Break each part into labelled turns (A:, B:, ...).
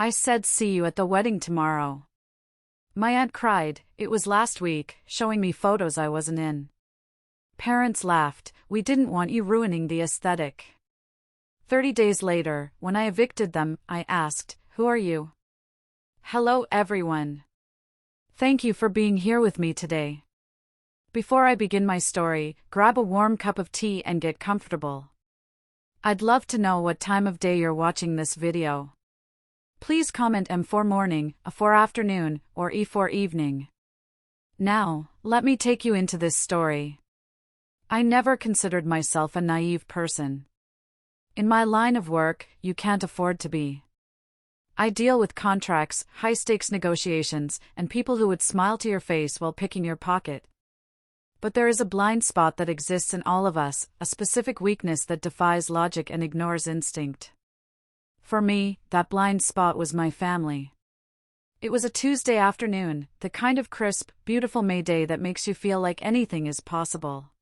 A: I said see you at the wedding tomorrow. My aunt cried, it was last week, showing me photos I wasn't in. Parents laughed, we didn't want you ruining the aesthetic. 30 days later, when I evicted them, I asked, who are you? Hello everyone. Thank you for being here with me today. Before I begin my story, grab a warm cup of tea and get comfortable. I'd love to know what time of day you're watching this video. Please comment M for morning, A for afternoon, or E for evening. Now, let me take you into this story. I never considered myself a naive person. In my line of work, you can't afford to be. I deal with contracts, high-stakes negotiations, and people who would smile to your face while picking your pocket. But there is a blind spot that exists in all of us, a specific weakness that defies logic and ignores instinct. For me, that blind spot was my family. It was a Tuesday afternoon, the kind of crisp, beautiful May day that makes you feel like anything is possible.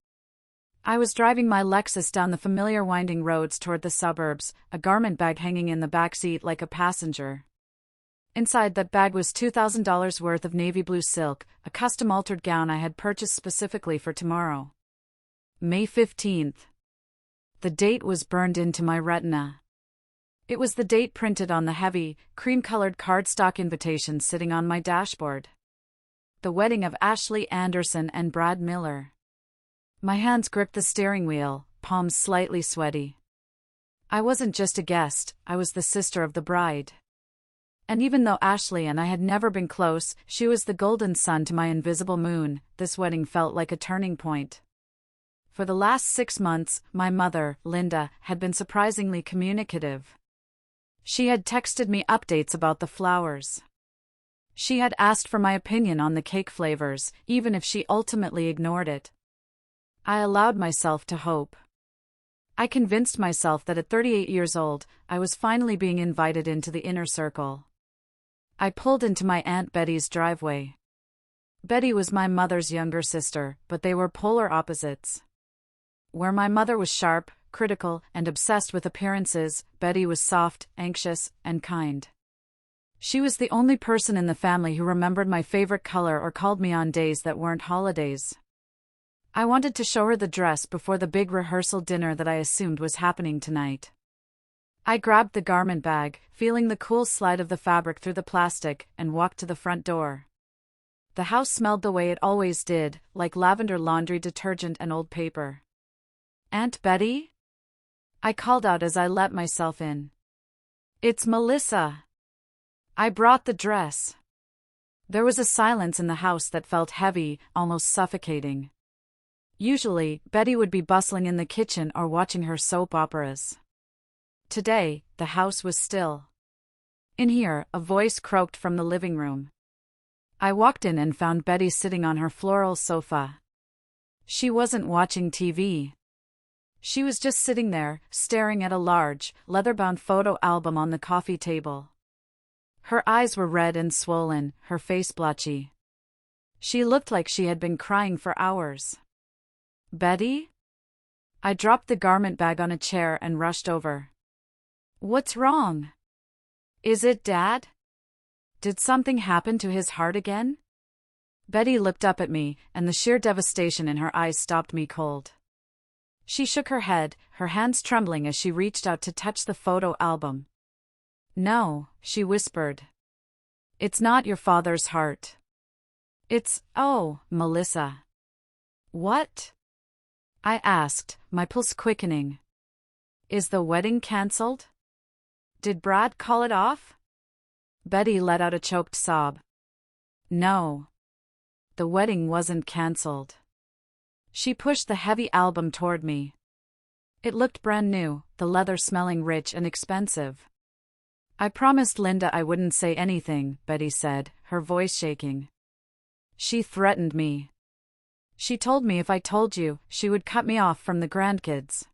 A: I was driving my Lexus down the familiar winding roads toward the suburbs, a garment bag hanging in the back seat like a passenger. Inside that bag was $2,000 worth of navy blue silk, a custom-altered gown I had purchased specifically for tomorrow. May 15th. The date was burned into my retina. It was the date printed on the heavy, cream-colored cardstock invitation sitting on my dashboard. The wedding of Ashley Anderson and Brad Miller. My hands gripped the steering wheel, palms slightly sweaty. I wasn't just a guest, I was the sister of the bride. And even though Ashley and I had never been close, she was the golden sun to my invisible moon. This wedding felt like a turning point. For the last 6 months, my mother, Linda, had been surprisingly communicative. She had texted me updates about the flowers. She had asked for my opinion on the cake flavors, even if she ultimately ignored it. I allowed myself to hope. I convinced myself that at 38 years old, I was finally being invited into the inner circle. I pulled into my Aunt Betty's driveway. Betty was my mother's younger sister, but they were polar opposites. Where my mother was sharp, critical, and obsessed with appearances, Betty was soft, anxious, and kind. She was the only person in the family who remembered my favorite color or called me on days that weren't holidays. I wanted to show her the dress before the big rehearsal dinner that I assumed was happening tonight. I grabbed the garment bag, feeling the cool slide of the fabric through the plastic, and walked to the front door. The house smelled the way it always did, like lavender laundry detergent and old paper. Aunt Betty? I called out as I let myself in. It's Melissa. I brought the dress. There was a silence in the house that felt heavy, almost suffocating. Usually, Betty would be bustling in the kitchen or watching her soap operas. Today, the house was still. In here, a voice croaked from the living room. I walked in and found Betty sitting on her floral sofa. She wasn't watching TV. She was just sitting there, staring at a large, leather-bound photo album on the coffee table. Her eyes were red and swollen, her face blotchy. She looked like she had been crying for hours. Betty? I dropped the garment bag on a chair and rushed over. What's wrong? Is it Dad? Did something happen to his heart again? Betty looked up at me, and the sheer devastation in her eyes stopped me cold. She shook her head, her hands trembling as she reached out to touch the photo album. No, she whispered. It's not your father's heart. It's, oh, Melissa. What? I asked, my pulse quickening. Is the wedding cancelled? Did Brad call it off? Betty let out a choked sob. No. The wedding wasn't cancelled. She pushed the heavy album toward me. It looked brand new, the leather smelling rich and expensive. I promised Linda I wouldn't say anything, Betty said, her voice shaking. She threatened me. She told me if I told you, she would cut me off from the grandkids.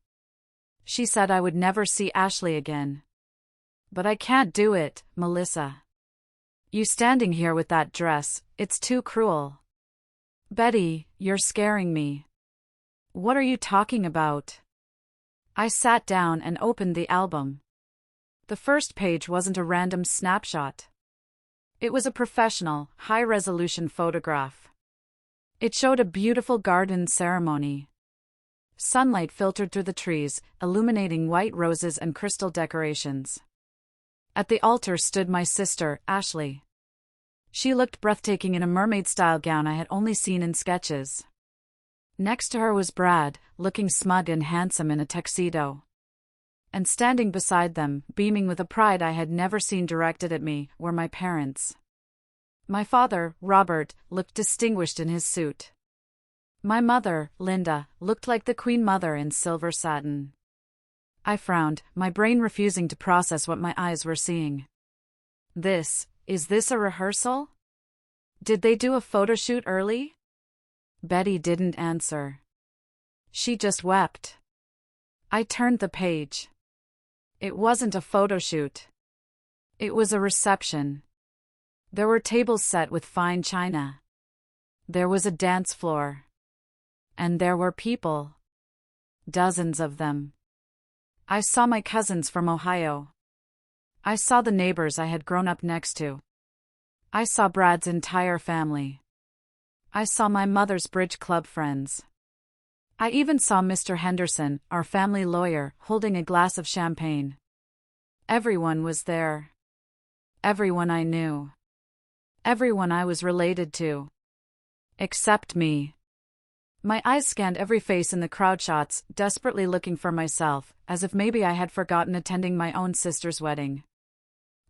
A: She said I would never see Ashley again. But I can't do it, Melissa. You standing here with that dress, it's too cruel. Betty, you're scaring me. What are you talking about? I sat down and opened the album. The first page wasn't a random snapshot. It was a professional, high-resolution photograph. It showed a beautiful garden ceremony. Sunlight filtered through the trees, illuminating white roses and crystal decorations. At the altar stood my sister, Ashley. She looked breathtaking in a mermaid-style gown I had only seen in sketches. Next to her was Brad, looking smug and handsome in a tuxedo. And standing beside them, beaming with a pride I had never seen directed at me, were my parents. My father, Robert, looked distinguished in his suit. My mother, Linda, looked like the Queen Mother in silver satin. I frowned, my brain refusing to process what my eyes were seeing. Is this a rehearsal? Did they do a photo shoot early? Betty didn't answer. She just wept. I turned the page. It wasn't a photo shoot. It was a reception. There were tables set with fine china. There was a dance floor. And there were people. Dozens of them. I saw my cousins from Ohio. I saw the neighbors I had grown up next to. I saw Brad's entire family. I saw my mother's bridge club friends. I even saw Mr. Henderson, our family lawyer, holding a glass of champagne. Everyone was there. Everyone I knew. Everyone I was related to. Except me. My eyes scanned every face in the crowd shots, desperately looking for myself, as if maybe I had forgotten attending my own sister's wedding.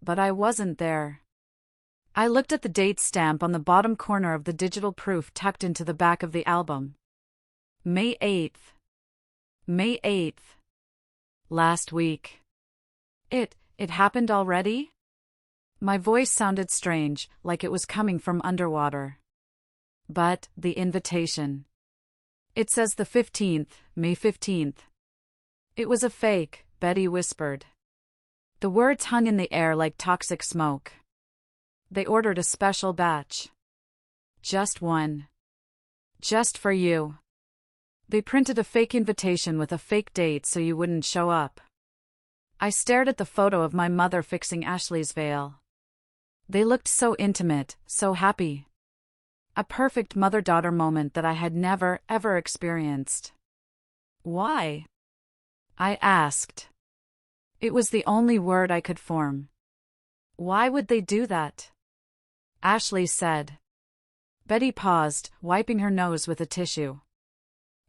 A: But I wasn't there. I looked at the date stamp on the bottom corner of the digital proof tucked into the back of the album. May 8th. May 8th. Last week. It happened already? My voice sounded strange, like it was coming from underwater. But, the invitation. It says the 15th, May 15th. It was a fake, Betty whispered. The words hung in the air like toxic smoke. They ordered a special batch. Just one. Just for you. They printed a fake invitation with a fake date so you wouldn't show up. I stared at the photo of my mother fixing Ashley's veil. They looked so intimate, so happy. A perfect mother-daughter moment that I had never, ever experienced. Why? I asked. It was the only word I could form. Why would they do that? Ashley said. Betty paused, wiping her nose with a tissue.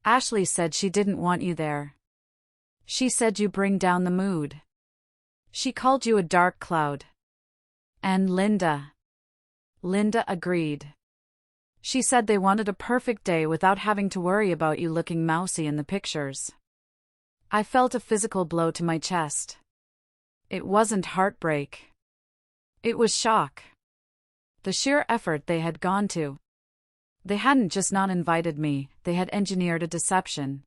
A: Ashley said she didn't want you there. She said you bring down the mood. She called you a dark cloud. And Linda. Linda agreed. She said they wanted a perfect day without having to worry about you looking mousy in the pictures. I felt a physical blow to my chest. It wasn't heartbreak. It was shock. The sheer effort they had gone to. They hadn't just not invited me, they had engineered a deception.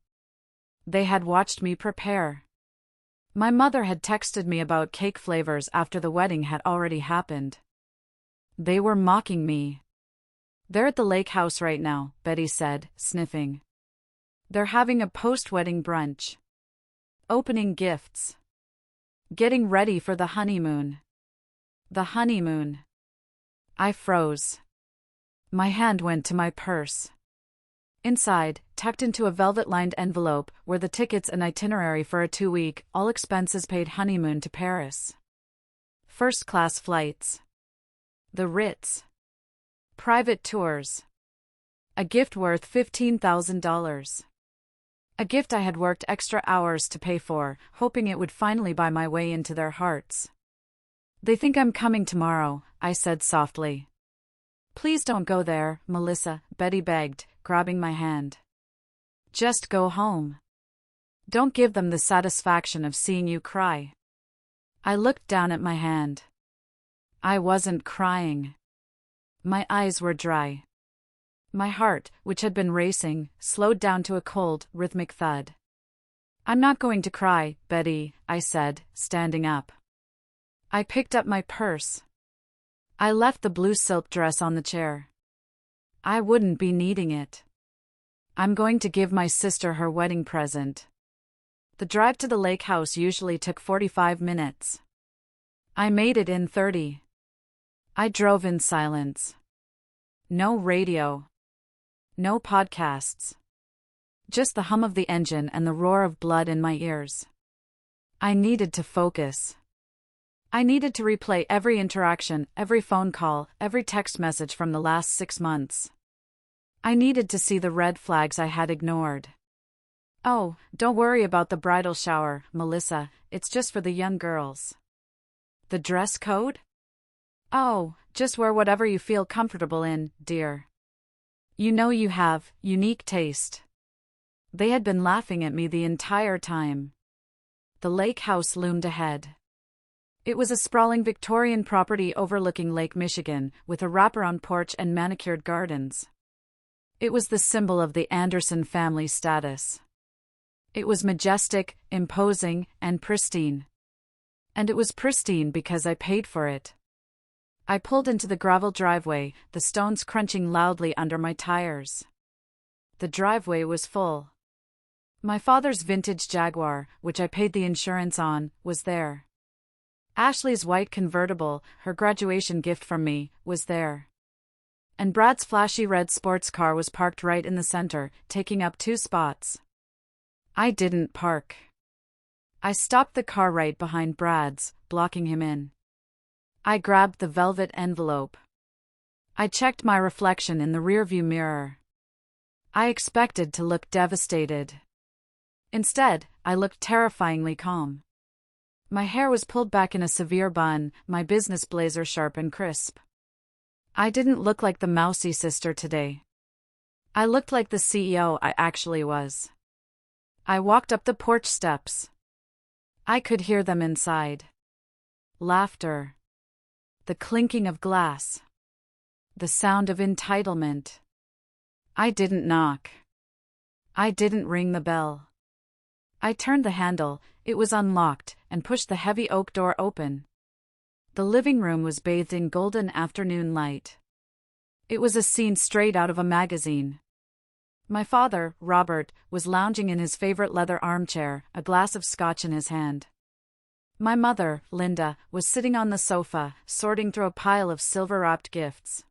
A: They had watched me prepare. My mother had texted me about cake flavors after the wedding had already happened. They were mocking me. They're at the lake house right now, Betty said, sniffing. They're having a post-wedding brunch. Opening gifts. Getting ready for the honeymoon. The honeymoon. I froze. My hand went to my purse. Inside, tucked into a velvet-lined envelope, were the tickets and itinerary for a 2-week, all-expenses-paid honeymoon to Paris. First-class flights. The Ritz. Private tours. A gift worth $15,000. A gift I had worked extra hours to pay for, hoping it would finally buy my way into their hearts. They think I'm coming tomorrow, I said softly. Please don't go there, Melissa, Betty begged, grabbing my hand. Just go home. Don't give them the satisfaction of seeing you cry. I looked down at my hand. I wasn't crying. My eyes were dry. My heart, which had been racing, slowed down to a cold, rhythmic thud. I'm not going to cry, Betty, I said, standing up. I picked up my purse. I left the blue silk dress on the chair. I wouldn't be needing it. I'm going to give my sister her wedding present. The drive to the lake house usually took 45 minutes. I made it in 30. I drove in silence. No radio. No podcasts. Just the hum of the engine and the roar of blood in my ears. I needed to focus. I needed to replay every interaction, every phone call, every text message from the last 6 months. I needed to see the red flags I had ignored. Oh, don't worry about the bridal shower, Melissa, it's just for the young girls. The dress code? Oh, just wear whatever you feel comfortable in, dear. You know you have unique taste. They had been laughing at me the entire time. The lake house loomed ahead. It was a sprawling Victorian property overlooking Lake Michigan, with a wraparound porch and manicured gardens. It was the symbol of the Anderson family status. It was majestic, imposing, and pristine. And it was pristine because I paid for it. I pulled into the gravel driveway, the stones crunching loudly under my tires. The driveway was full. My father's vintage Jaguar, which I paid the insurance on, was there. Ashley's white convertible, her graduation gift from me, was there. And Brad's flashy red sports car was parked right in the center, taking up 2 spots. I didn't park. I stopped the car right behind Brad's, blocking him in. I grabbed the velvet envelope. I checked my reflection in the rearview mirror. I expected to look devastated. Instead, I looked terrifyingly calm. My hair was pulled back in a severe bun, my business blazer sharp and crisp. I didn't look like the mousy sister today. I looked like the CEO I actually was. I walked up the porch steps. I could hear them inside. Laughter. The clinking of glass. The sound of entitlement. I didn't knock. I didn't ring the bell. I turned the handle, it was unlocked, and pushed the heavy oak door open. The living room was bathed in golden afternoon light. It was a scene straight out of a magazine. My father, Robert, was lounging in his favorite leather armchair, a glass of scotch in his hand. My mother, Linda, was sitting on the sofa, sorting through a pile of silver-wrapped gifts.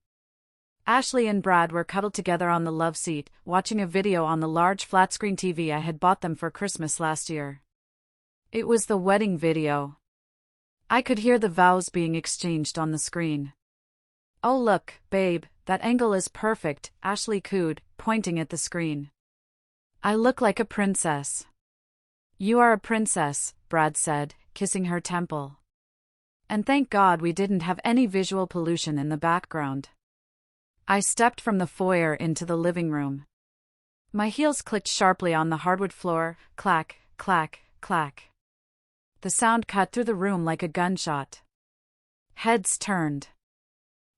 A: Ashley and Brad were cuddled together on the love seat, watching a video on the large flat-screen TV I had bought them for Christmas last year. It was the wedding video. I could hear the vows being exchanged on the screen. "Oh look, babe, that angle is perfect," Ashley cooed, pointing at the screen. "I look like a princess." "You are a princess," Brad said, kissing her temple. And thank God we didn't have any visual pollution in the background. I stepped from the foyer into the living room. My heels clicked sharply on the hardwood floor, clack, clack, clack. The sound cut through the room like a gunshot. Heads turned.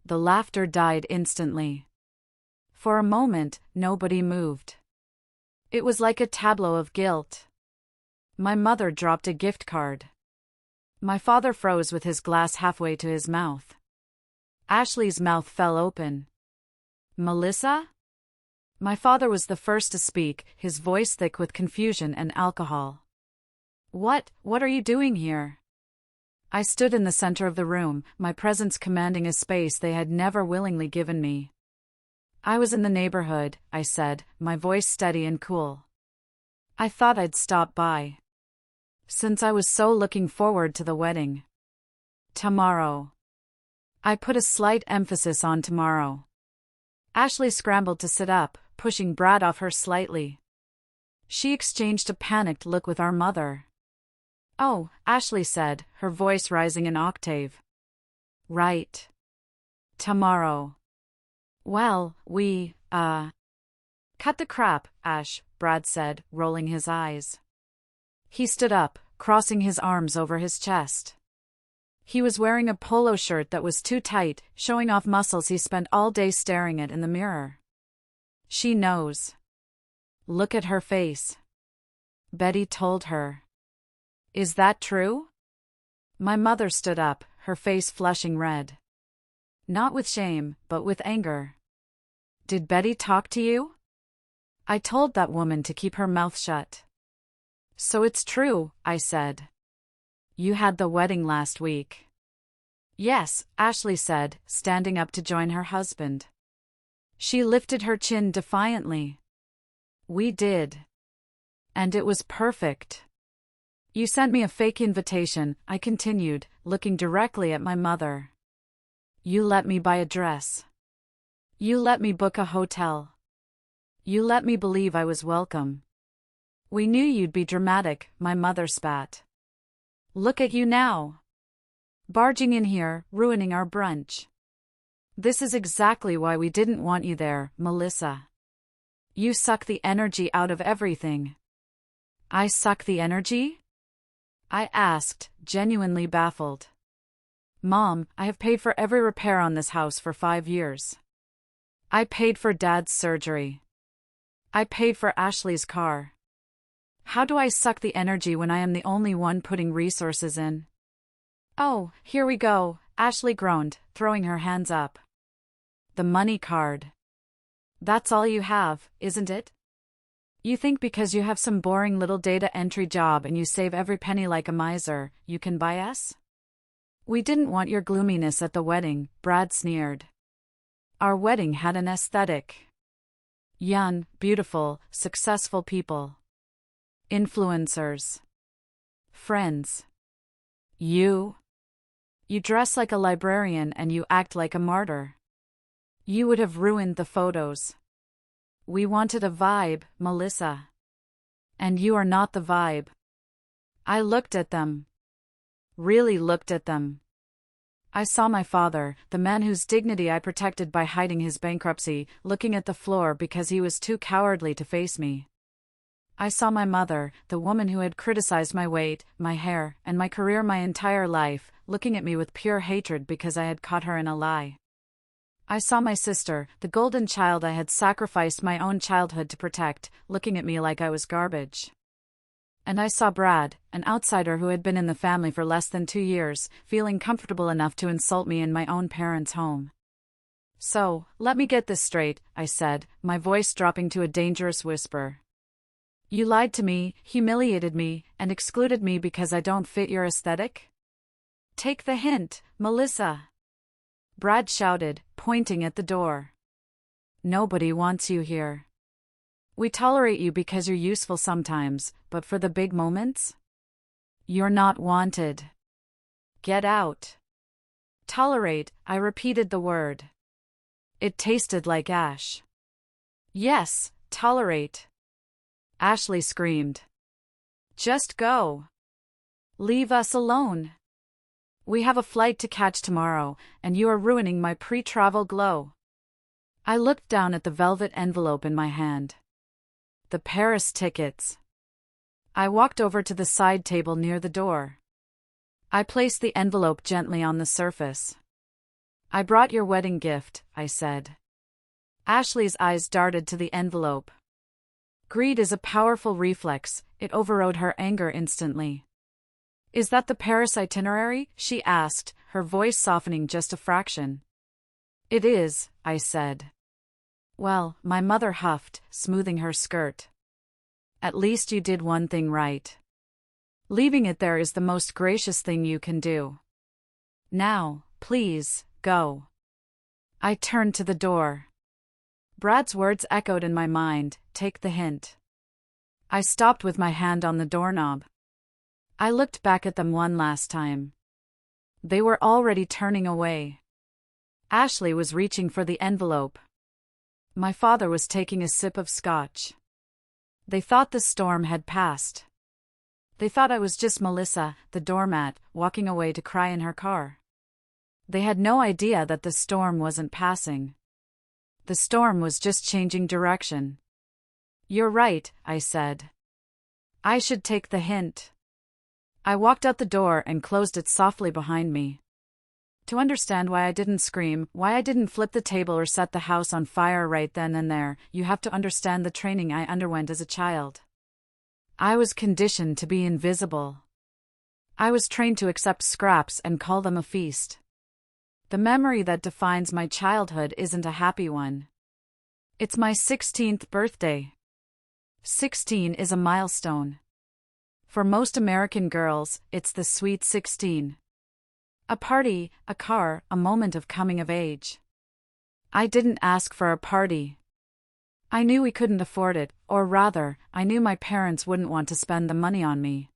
A: The laughter died instantly. For a moment, nobody moved. It was like a tableau of guilt. My mother dropped a gift card. My father froze with his glass halfway to his mouth. Ashley's mouth fell open. "Melissa?" My father was the first to speak, his voice thick with confusion and alcohol. What are you doing here?" I stood in the center of the room, my presence commanding a space they had never willingly given me. "I was in the neighborhood," I said, my voice steady and cool. "I thought I'd stop by. Since I was so looking forward to the wedding. Tomorrow." I put a slight emphasis on tomorrow. Ashley scrambled to sit up, pushing Brad off her slightly. She exchanged a panicked look with our mother. "Oh," Ashley said, her voice rising an octave. "Right. Tomorrow. Well, we, Cut the crap, Ash," Brad said, rolling his eyes. He stood up, crossing his arms over his chest. He was wearing a polo shirt that was too tight, showing off muscles he spent all day staring at in the mirror. "She knows. Look at her face." Betty told her. "Is that true?" My mother stood up, her face flushing red. Not with shame, but with anger. "Did Betty talk to you?" "I told that woman to keep her mouth shut." "So it's true," I said. "You had the wedding last week." Yes, Ashley said, standing up to join her husband. She lifted her chin defiantly. We did. And it was perfect. You sent me a fake invitation, I continued, looking directly at my mother. You let me buy a dress. You let me book a hotel. You let me believe I was welcome. We knew you'd be dramatic, my mother spat. Look at you now. Barging in here, ruining our brunch. This is exactly why we didn't want you there, Melissa. You suck the energy out of everything. I suck the energy? I asked, genuinely baffled. Mom, I have paid for every repair on this house for 5 years. I paid for Dad's surgery. I paid for Ashley's car. How do I suck the energy when I am the only one putting resources in? Oh, here we go, Ashley groaned, throwing her hands up. The money card. That's all you have, isn't it? You think because you have some boring little data entry job and you save every penny like a miser, you can buy us? We didn't want your gloominess at the wedding, Brad sneered. Our wedding had an aesthetic. Young, beautiful, successful people. Influencers. Friends. You dress like a librarian and you act like a martyr. You would have ruined the photos. We wanted a vibe, Melissa. And you are not the vibe. I looked at them. Really looked at them. I saw my father, the man whose dignity I protected by hiding his bankruptcy, looking at the floor because he was too cowardly to face me. I saw my mother, the woman who had criticized my weight, my hair, and my career my entire life, looking at me with pure hatred because I had caught her in a lie. I saw my sister, the golden child I had sacrificed my own childhood to protect, looking at me like I was garbage. And I saw Brad, an outsider who had been in the family for less than 2 years, feeling comfortable enough to insult me in my own parents' home. So, let me get this straight, I said, my voice dropping to a dangerous whisper. You lied to me, humiliated me, and excluded me because I don't fit your aesthetic? Take the hint, Melissa. Brad shouted, pointing at the door. Nobody wants you here. We tolerate you because you're useful sometimes, but for the big moments? You're not wanted. Get out. Tolerate, I repeated the word. It tasted like ash. Yes, tolerate. Ashley screamed. Just go. Leave us alone. We have a flight to catch tomorrow, and you are ruining my pre-travel glow. I looked down at the velvet envelope in my hand. The Paris tickets. I walked over to the side table near the door. I placed the envelope gently on the surface. I brought your wedding gift, I said. Ashley's eyes darted to the envelope. Greed is a powerful reflex, it overrode her anger instantly. Is that the Paris itinerary? She asked, her voice softening just a fraction. It is, I said. Well, my mother huffed, smoothing her skirt. At least you did one thing right. Leaving it there is the most gracious thing you can do. Now, please, go. I turned to the door. Brad's words echoed in my mind, take the hint. I stopped with my hand on the doorknob. I looked back at them one last time. They were already turning away. Ashley was reaching for the envelope. My father was taking a sip of scotch. They thought the storm had passed. They thought I was just Melissa, the doormat, walking away to cry in her car. They had no idea that the storm wasn't passing. The storm was just changing direction. You're right, I said. I should take the hint. I walked out the door and closed it softly behind me. To understand why I didn't scream, why I didn't flip the table or set the house on fire right then and there, you have to understand the training I underwent as a child. I was conditioned to be invisible. I was trained to accept scraps and call them a feast. The memory that defines my childhood isn't a happy one. It's my 16th birthday. 16 is a milestone. For most American girls, it's the sweet 16. A party, a car, a moment of coming of age. I didn't ask for a party. I knew we couldn't afford it, or rather, I knew my parents wouldn't want to spend the money on me.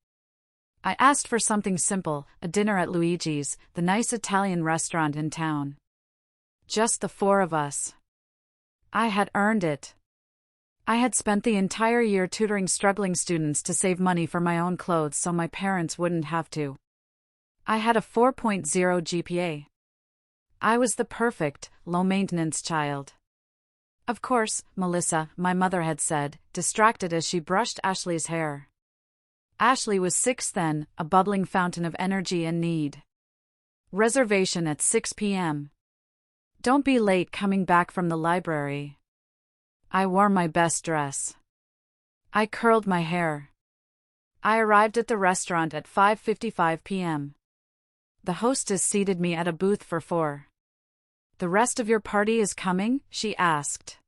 A: I asked for something simple, a dinner at Luigi's, the nice Italian restaurant in town. Just the four of us. I had earned it. I had spent the entire year tutoring struggling students to save money for my own clothes so my parents wouldn't have to. I had a 4.0 GPA. I was the perfect, low-maintenance child. Of course, Melissa, my mother had said, distracted as she brushed Ashley's hair. Ashley was 6 then, a bubbling fountain of energy and need. Reservation at 6 p.m. Don't be late coming back from the library. I wore my best dress. I curled my hair. I arrived at the restaurant at 5:55 p.m. The hostess seated me at a booth for 4. The rest of your party is coming? She asked.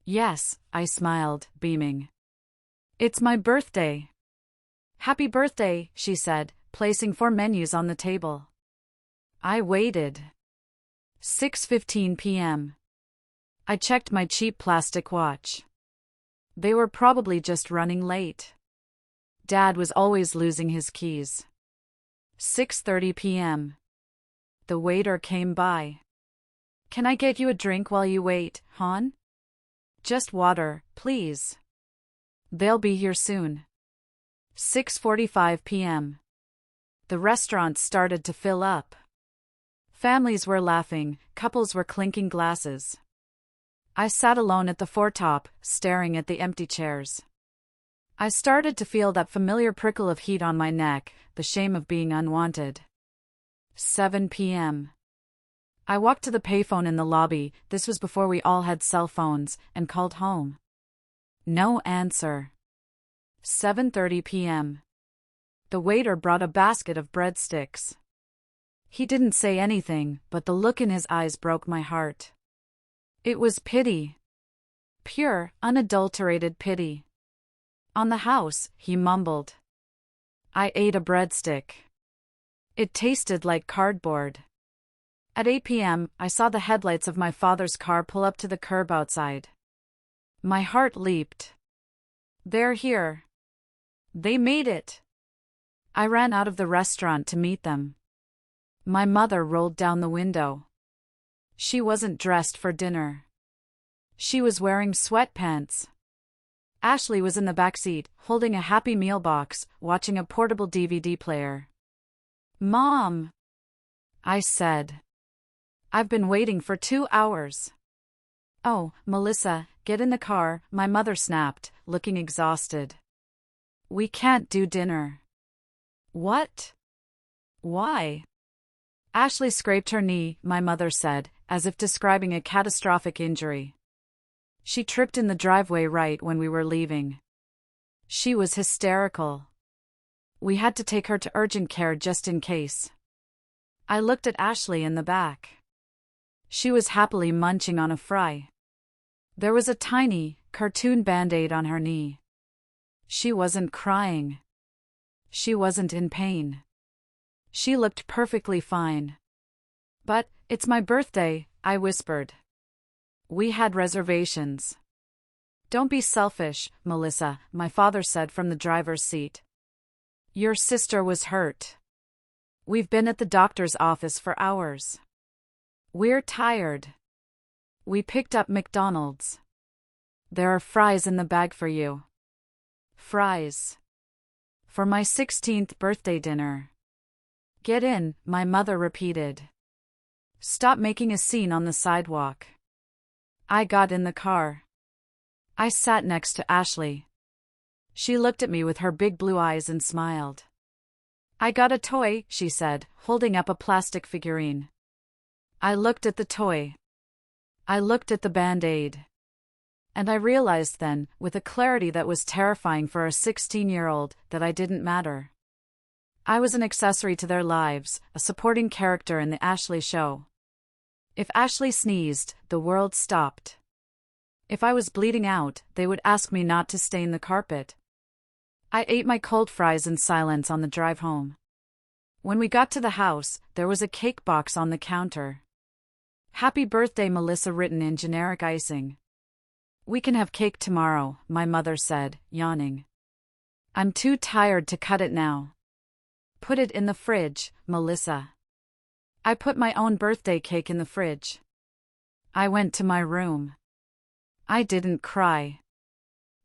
A: Yes, I smiled, beaming. It's my birthday. Happy birthday, she said, placing 4 menus on the table. I waited. 6:15 p.m. I checked my cheap plastic watch. They were probably just running late. Dad was always losing his keys. 6:30 p.m. The waiter came by. Can I get you a drink while you wait, hon? Just water, please. They'll be here soon. 6:45 p.m. The restaurant started to fill up. Families were laughing, couples were clinking glasses. I sat alone at the foretop, staring at the empty chairs. I started to feel that familiar prickle of heat on my neck, the shame of being unwanted. 7 p.m. I walked to the payphone in the lobby, this was before we all had cell phones, and called home. No answer. 7:30 p.m. The waiter brought a basket of breadsticks. He didn't say anything, but the look in his eyes broke my heart. It was pity. Pure, unadulterated pity. On the house, he mumbled. I ate a breadstick. It tasted like cardboard. At 8 p.m., I saw the headlights of my father's car pull up to the curb outside. My heart leaped. They're here. They made it. I ran out of the restaurant to meet them. My mother rolled down the window. She wasn't dressed for dinner. She was wearing sweatpants. Ashley was in the back seat, holding a Happy Meal box, watching a portable DVD player. Mom! I said. I've been waiting for 2 hours. Oh, Melissa, get in the car, my mother snapped, looking exhausted. We can't do dinner. What? Why? Ashley scraped her knee, my mother said, as if describing a catastrophic injury. She tripped in the driveway right when we were leaving. She was hysterical. We had to take her to urgent care just in case. I looked at Ashley in the back. She was happily munching on a fry. There was a tiny, cartoon band-aid on her knee. She wasn't crying. She wasn't in pain. She looked perfectly fine. But, it's my birthday, I whispered. We had reservations. Don't be selfish, Melissa, my father said from the driver's seat. Your sister was hurt. We've been at the doctor's office for hours. We're tired. We picked up McDonald's. There are fries in the bag for you. Fries. For my 16th birthday dinner. Get in, my mother repeated. Stop making a scene on the sidewalk. I got in the car. I sat next to Ashley. She looked at me with her big blue eyes and smiled. I got a toy, she said, holding up a plastic figurine. I looked at the toy. I looked at the Band-Aid. And I realized then, with a clarity that was terrifying for a 16-year-old, that I didn't matter. I was an accessory to their lives, a supporting character in the Ashley show. If Ashley sneezed, the world stopped. If I was bleeding out, they would ask me not to stain the carpet. I ate my cold fries in silence on the drive home. When we got to the house, there was a cake box on the counter. "Happy birthday, Melissa," written in generic icing. "We can have cake tomorrow," my mother said, yawning. "I'm too tired to cut it now." "Put it in the fridge, Melissa." I put my own birthday cake in the fridge. I went to my room. I didn't cry.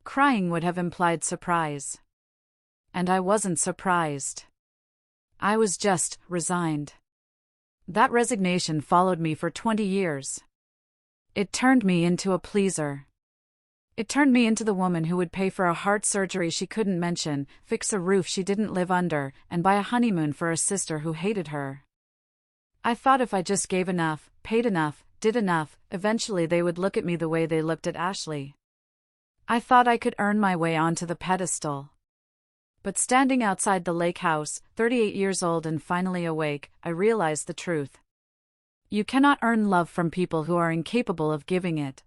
A: Crying would have implied surprise. And I wasn't surprised. I was just resigned. That resignation followed me for 20 years. It turned me into a pleaser. It turned me into the woman who would pay for a heart surgery she couldn't mention, fix a roof she didn't live under, and buy a honeymoon for a sister who hated her. I thought if I just gave enough, paid enough, did enough, eventually they would look at me the way they looked at Ashley. I thought I could earn my way onto the pedestal. But standing outside the lake house, 38 years old and finally awake, I realized the truth. You cannot earn love from people who are incapable of giving it.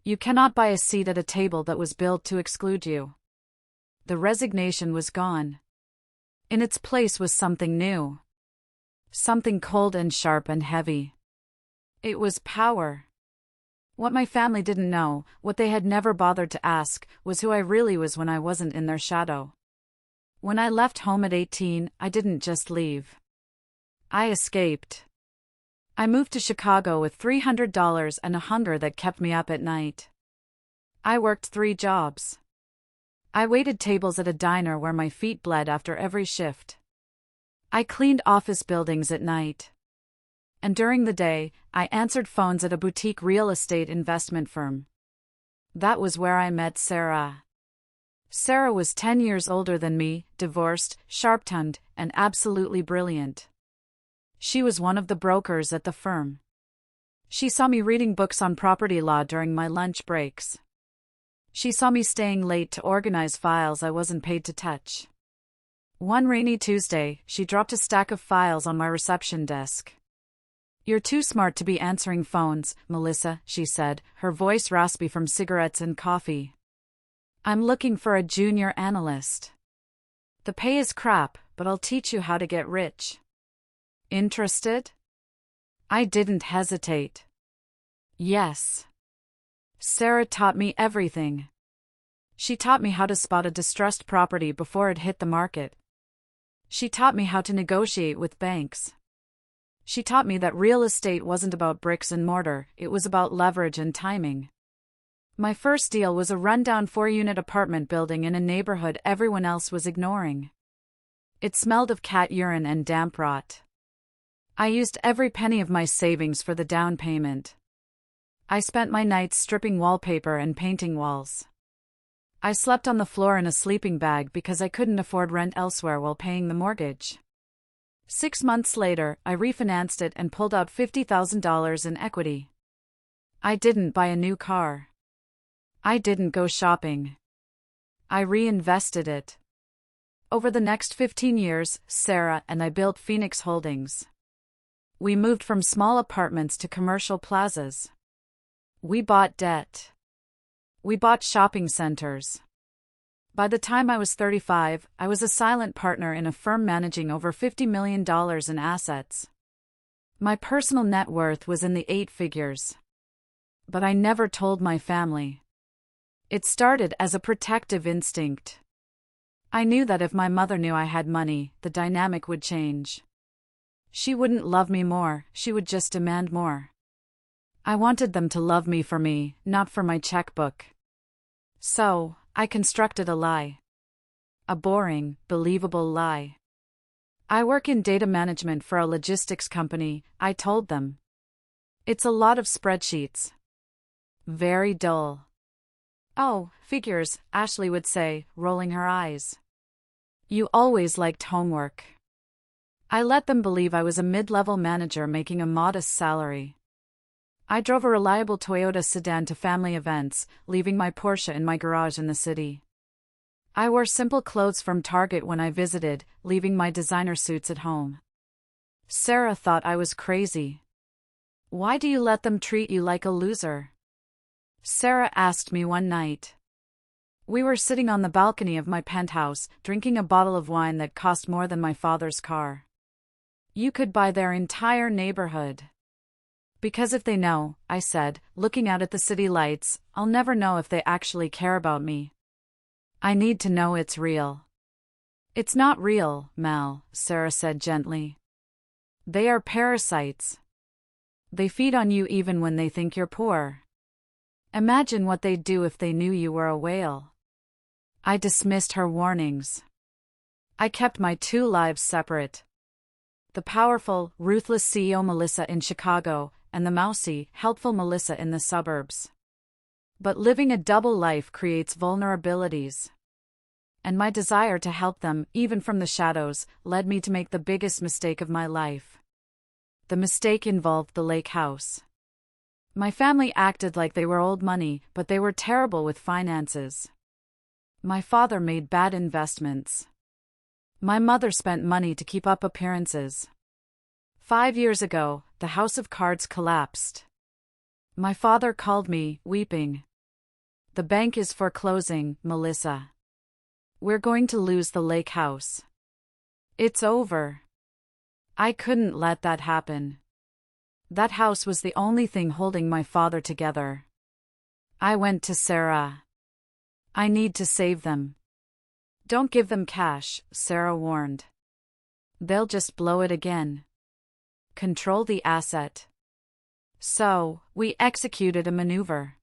A: You cannot buy a seat at a table that was built to exclude you. The resignation was gone. In its place was something new. Something cold and sharp and heavy. It was power. What my family didn't know, what they had never bothered to ask, was who I really was when I wasn't in their shadow. When I left home at 18, I didn't just leave. I escaped. I moved to Chicago with $300 and a hunger that kept me up at night. I worked 3 jobs. I waited tables at a diner where my feet bled after every shift. I cleaned office buildings at night. And during the day, I answered phones at a boutique real estate investment firm. That was where I met Sarah. Sarah was 10 years older than me, divorced, sharp-tongued, and absolutely brilliant. She was one of the brokers at the firm. She saw me reading books on property law during my lunch breaks. She saw me staying late to organize files I wasn't paid to touch. One rainy Tuesday, she dropped a stack of files on my reception desk. "You're too smart to be answering phones, Melissa," she said, her voice raspy from cigarettes and coffee. "I'm looking for a junior analyst. The pay is crap, but I'll teach you how to get rich. Interested?" I didn't hesitate. Yes. Sarah taught me everything. She taught me how to spot a distressed property before it hit the market. She taught me how to negotiate with banks. She taught me that real estate wasn't about bricks and mortar, it was about leverage and timing. My first deal was a rundown 4-unit apartment building in a neighborhood everyone else was ignoring. It smelled of cat urine and damp rot. I used every penny of my savings for the down payment. I spent my nights stripping wallpaper and painting walls. I slept on the floor in a sleeping bag because I couldn't afford rent elsewhere while paying the mortgage. 6 months later, I refinanced it and pulled out $50,000 in equity. I didn't buy a new car. I didn't go shopping. I reinvested it. Over the next 15 years, Sarah and I built Phoenix Holdings. We moved from small apartments to commercial plazas. We bought debt. We bought shopping centers. By the time I was 35, I was a silent partner in a firm managing over $50 million in assets. My personal net worth was in the 8 figures. But I never told my family. It started as a protective instinct. I knew that if my mother knew I had money, the dynamic would change. She wouldn't love me more, she would just demand more. I wanted them to love me, not for my checkbook. So, I constructed a lie. A boring, believable lie. "I work in data management for a logistics company," I told them. "It's a lot of spreadsheets. Very dull." "Oh, figures," Ashley would say, rolling her eyes. "You always liked homework." I let them believe I was a mid-level manager making a modest salary. I drove a reliable Toyota sedan to family events, leaving my Porsche in my garage in the city. I wore simple clothes from Target when I visited, leaving my designer suits at home. Sarah thought I was crazy. "Why do you let them treat you like a loser?" Sarah asked me one night. We were sitting on the balcony of my penthouse, drinking a bottle of wine that cost more than my father's car. You could buy their entire neighborhood. Because if they know, I said, looking out at the city lights, I'll never know if they actually care about me. I need to know it's real. It's not real, Mel, Sarah said gently. They are parasites. They feed on you even when they think you're poor. Imagine what they'd do if they knew you were a whale. I dismissed her warnings. I kept my two lives separate. The powerful, ruthless CEO Melissa in Chicago, and the mousy, helpful Melissa in the suburbs. But living a double life creates vulnerabilities. And my desire to help them, even from the shadows, led me to make the biggest mistake of my life. The mistake involved the lake house. My family acted like they were old money, but they were terrible with finances. My father made bad investments. My mother spent money to keep up appearances. 5 years ago, the house of cards collapsed. My father called me, weeping. The bank is foreclosing, Melissa. We're going to lose the lake house. It's over. I couldn't let that happen. That house was the only thing holding my father together. I went to Sarah. I need to save them. Don't give them cash, Sarah warned. They'll just blow it again. Control the asset. So, we executed a maneuver.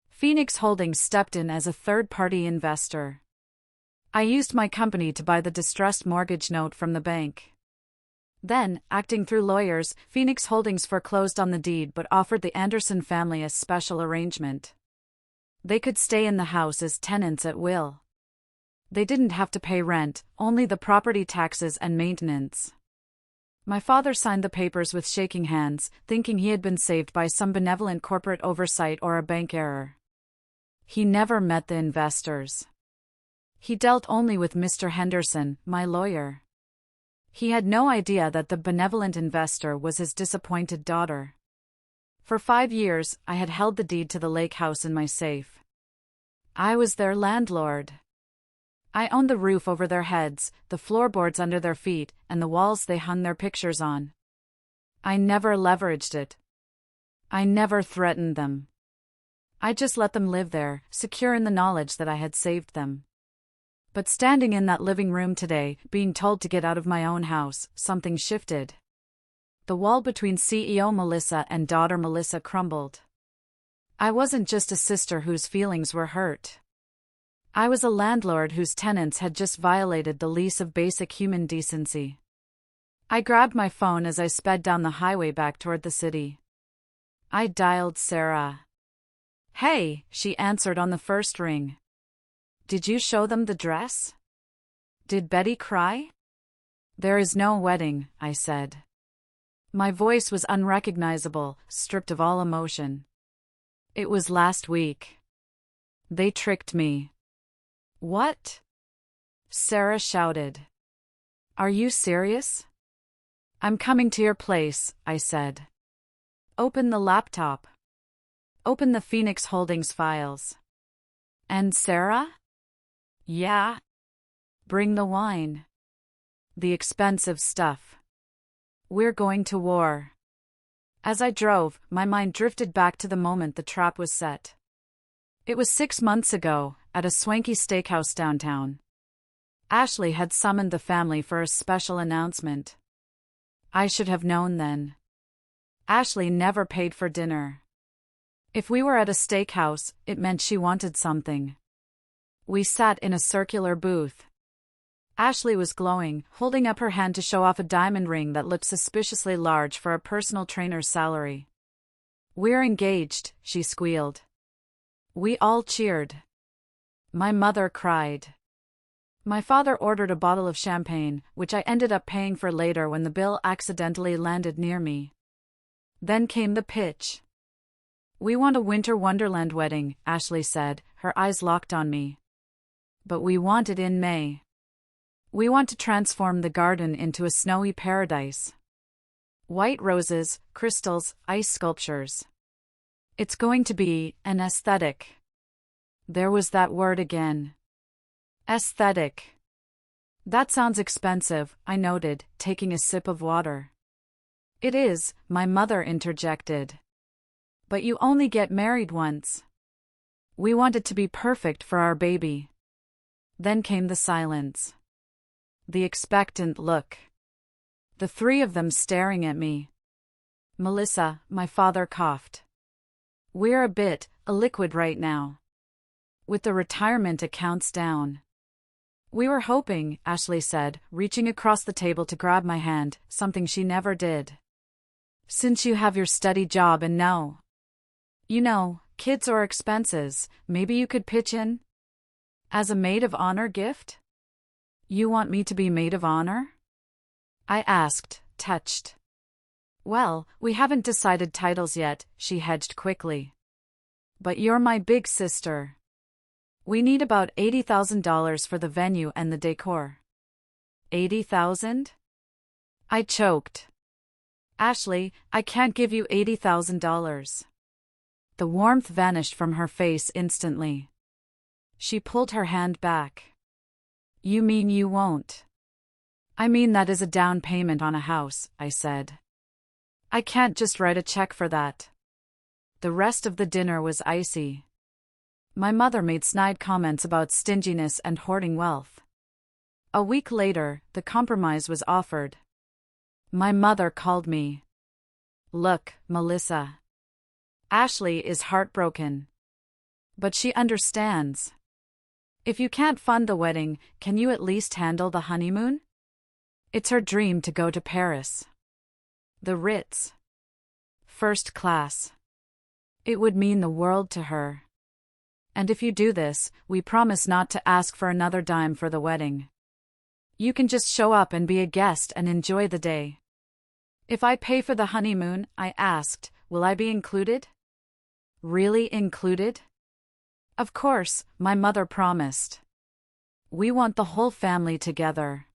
A: Phoenix Holdings stepped in as a third-party investor. I used my company to buy the distressed mortgage note from the bank. Then, acting through lawyers, Phoenix Holdings foreclosed on the deed but offered the Anderson family a special arrangement. They could stay in the house as tenants at will. They didn't have to pay rent, only the property taxes and maintenance. My father signed the papers with shaking hands, thinking he had been saved by some benevolent corporate oversight or a bank error. He never met the investors. He dealt only with Mr. Henderson, my lawyer. He had no idea that the benevolent investor was his disappointed daughter. For 5 years, I had held the deed to the lake house in my safe. I was their landlord. I owned the roof over their heads, the floorboards under their feet, and the walls they hung their pictures on. I never leveraged it. I never threatened them. I just let them live there, secure in the knowledge that I had saved them. But standing in that living room today, being told to get out of my own house, something shifted. The wall between CEO Melissa and daughter Melissa crumbled. I wasn't just a sister whose feelings were hurt. I was a landlord whose tenants had just violated the lease of basic human decency. I grabbed my phone as I sped down the highway back toward the city. I dialed Sarah. Hey, she answered on the first ring. Did you show them the dress? Did Betty cry? There is no wedding, I said. My voice was unrecognizable, stripped of all emotion. It was last week. They tricked me. What? Sarah shouted. Are you serious? I'm coming to your place, I said. Open the laptop. Open the Phoenix Holdings files. And Sarah? Yeah. Bring the wine. The expensive stuff. We're going to war. As I drove, my mind drifted back to the moment the trap was set. It was 6 months ago, at a swanky steakhouse downtown. Ashley had summoned the family for a special announcement. I should have known then. Ashley never paid for dinner. If we were at a steakhouse, it meant she wanted something. We sat in a circular booth. Ashley was glowing, holding up her hand to show off a diamond ring that looked suspiciously large for a personal trainer's salary. We're engaged, she squealed. We all cheered. My mother cried. My father ordered a bottle of champagne, which I ended up paying for later when the bill accidentally landed near me. Then came the pitch. We want a winter wonderland wedding, Ashley said, her eyes locked on me. But we want it in May. We want to transform the garden into a snowy paradise. White roses, crystals, ice sculptures. It's going to be an aesthetic. There was that word again. Aesthetic. That sounds expensive, I noted, taking a sip of water. It is, my mother interjected. But you only get married once. We want it to be perfect for our baby. Then came the silence. The expectant look. The three of them staring at me. Melissa, my father coughed. We're a bit illiquid right now. With the retirement accounts down. We were hoping, Ashley said, reaching across the table to grab my hand, something she never did. Since you have your steady job and no, kids or expenses, maybe you could pitch in? As a maid of honor gift? You want me to be maid of honor? I asked, touched. Well, we haven't decided titles yet, she hedged quickly. But you're my big sister. We need about $80,000 for the venue and the decor. 80,000? I choked. Ashley, I can't give you $80,000. The warmth vanished from her face instantly. She pulled her hand back. You mean you won't? I mean that is a down payment on a house, I said. I can't just write a check for that. The rest of the dinner was icy. My mother made snide comments about stinginess and hoarding wealth. A week later, the compromise was offered. My mother called me. Look, Melissa. Ashley is heartbroken. But she understands. If you can't fund the wedding, can you at least handle the honeymoon? It's her dream to go to Paris. The Ritz. First class. It would mean the world to her. And if you do this, we promise not to ask for another dime for the wedding. You can just show up and be a guest and enjoy the day. If I pay for the honeymoon, I asked, will I be included? Really included? Of course, my mother promised. We want the whole family together.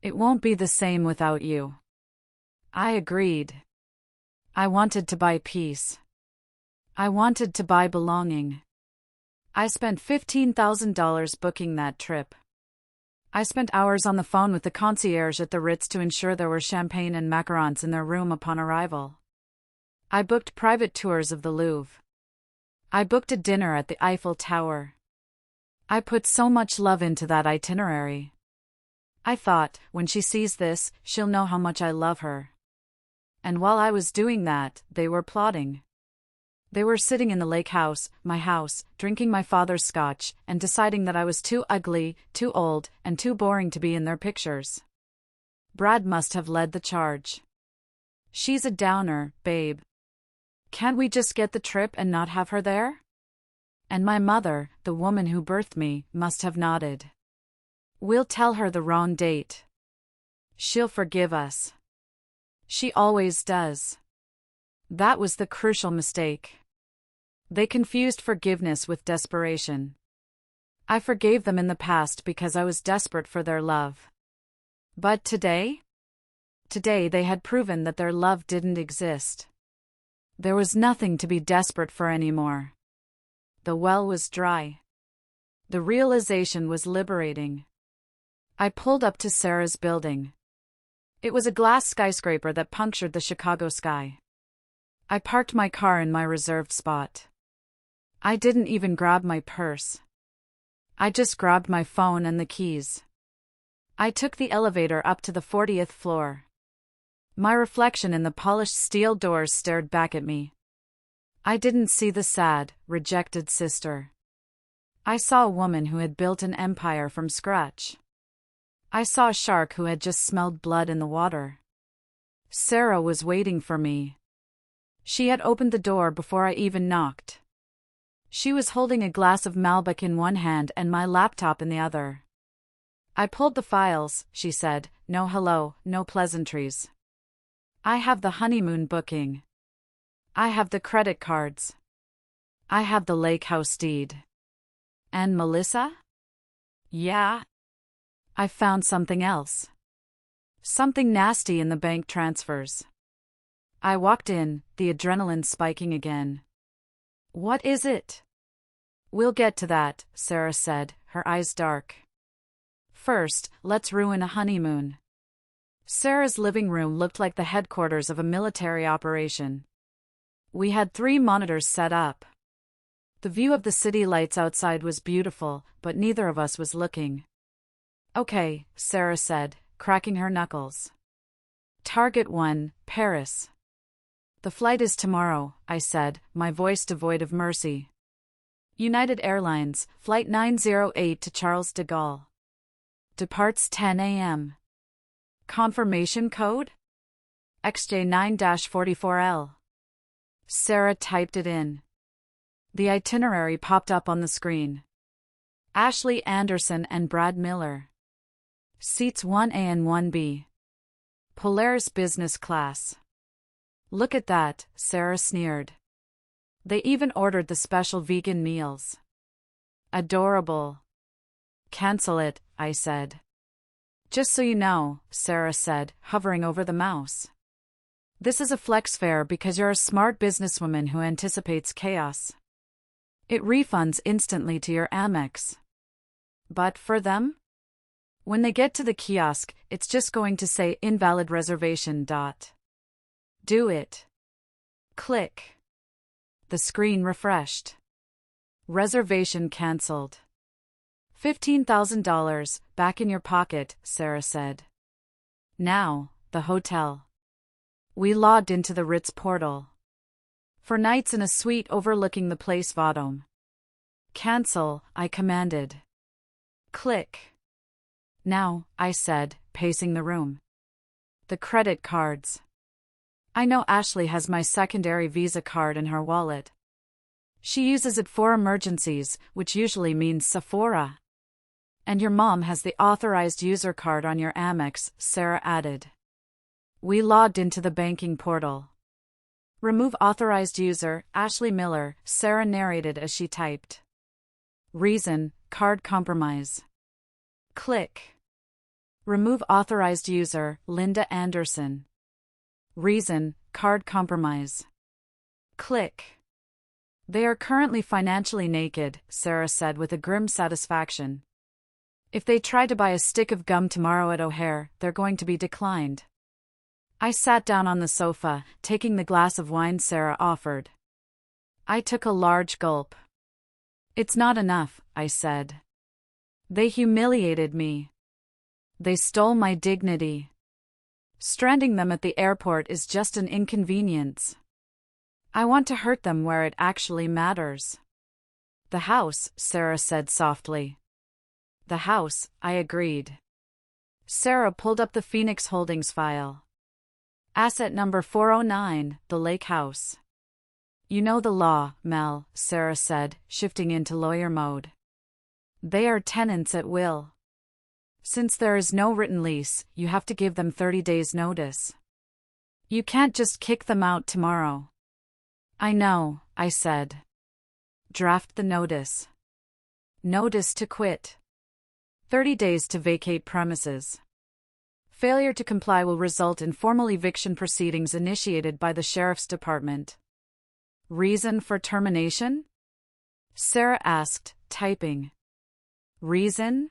A: It won't be the same without you. I agreed. I wanted to buy peace. I wanted to buy belonging. I spent $15,000 booking that trip. I spent hours on the phone with the concierge at the Ritz to ensure there were champagne and macarons in their room upon arrival. I booked private tours of the Louvre. I booked a dinner at the Eiffel Tower. I put so much love into that itinerary. I thought, when she sees this, she'll know how much I love her. And while I was doing that, they were plotting. They were sitting in the lake house, my house, drinking my father's scotch, and deciding that I was too ugly, too old, and too boring to be in their pictures. Brad must have led the charge. She's a downer, babe. Can't we just get the trip and not have her there? And my mother, the woman who birthed me, must have nodded. We'll tell her the wrong date. She'll forgive us. She always does. That was the crucial mistake. They confused forgiveness with desperation. I forgave them in the past because I was desperate for their love. But today? Today they had proven that their love didn't exist. There was nothing to be desperate for anymore. The well was dry. The realization was liberating. I pulled up to Sarah's building. It was a glass skyscraper that punctured the Chicago sky. I parked my car in my reserved spot. I didn't even grab my purse. I just grabbed my phone and the keys. I took the elevator up to the 40th floor. My reflection in the polished steel doors stared back at me. I didn't see the sad, rejected sister. I saw a woman who had built an empire from scratch. I saw a shark who had just smelled blood in the water. Sarah was waiting for me. She had opened the door before I even knocked. She was holding a glass of Malbec in one hand and my laptop in the other. I pulled the files, she said, no hello, no pleasantries. I have the honeymoon booking. I have the credit cards. I have the lake house deed. And Melissa? Yeah. I found something else. Something nasty in the bank transfers. I walked in, the adrenaline spiking again. What is it? We'll get to that, Sarah said, her eyes dark. first, let's ruin a honeymoon. Sarah's living room looked like the headquarters of a military operation. We had 3 monitors set up. The view of the city lights outside was beautiful, but neither of us was looking. Okay, Sarah said, cracking her knuckles. Target 1, Paris. The flight is tomorrow, I said, my voice devoid of mercy. United Airlines, Flight 908 to Charles de Gaulle. Departs 10 a.m. Confirmation code? XJ9-44L. Sarah typed it in. The itinerary popped up on the screen. Ashley Anderson and Brad Miller. Seats 1A and 1B. Polaris business class. Look at that, Sarah sneered. They even ordered the special vegan meals. Adorable. Cancel it, I said. Just so you know, Sarah said, hovering over the mouse. This is a flex fare because you're a smart businesswoman who anticipates chaos. It refunds instantly to your Amex. But for them? When they get to the kiosk, it's just going to say invalid reservation. Do it. Click. The screen refreshed. Reservation cancelled. $15,000 back in your pocket, Sarah said. Now, the hotel. We logged into the Ritz portal. For nights in a suite overlooking the Place Vendôme. Cancel, I commanded. Click. Now, I said, pacing the room. The credit cards. I know Ashley has my secondary Visa card in her wallet. She uses it for emergencies, which usually means Sephora. And your mom has the authorized user card on your Amex, Sarah added. We logged into the banking portal. Remove authorized user, Ashley Miller, Sarah narrated as she typed. Reason, card compromise. Click. Remove authorized user, Linda Anderson. Reason, card compromise. Click. They are currently financially naked, Sarah said with a grim satisfaction. If they try to buy a stick of gum tomorrow at O'Hare, they're going to be declined. I sat down on the sofa, taking the glass of wine Sarah offered. I took a large gulp. It's not enough, I said. They humiliated me. They stole my dignity. Stranding them at the airport is just an inconvenience. I want to hurt them where it actually matters. The house, Sarah said softly. The house, I agreed. Sarah pulled up the Phoenix Holdings file. Asset number 409, the Lake House. You know the law, Mel, Sarah said, shifting into lawyer mode. They are tenants at will. Since there is no written lease, you have to give them 30 days notice. You can't just kick them out tomorrow. I know, I said. Draft the notice. Notice to quit. 30 days to vacate premises. Failure to comply will result in formal eviction proceedings initiated by the Sheriff's Department. Reason for termination? Sarah asked, typing. Reason?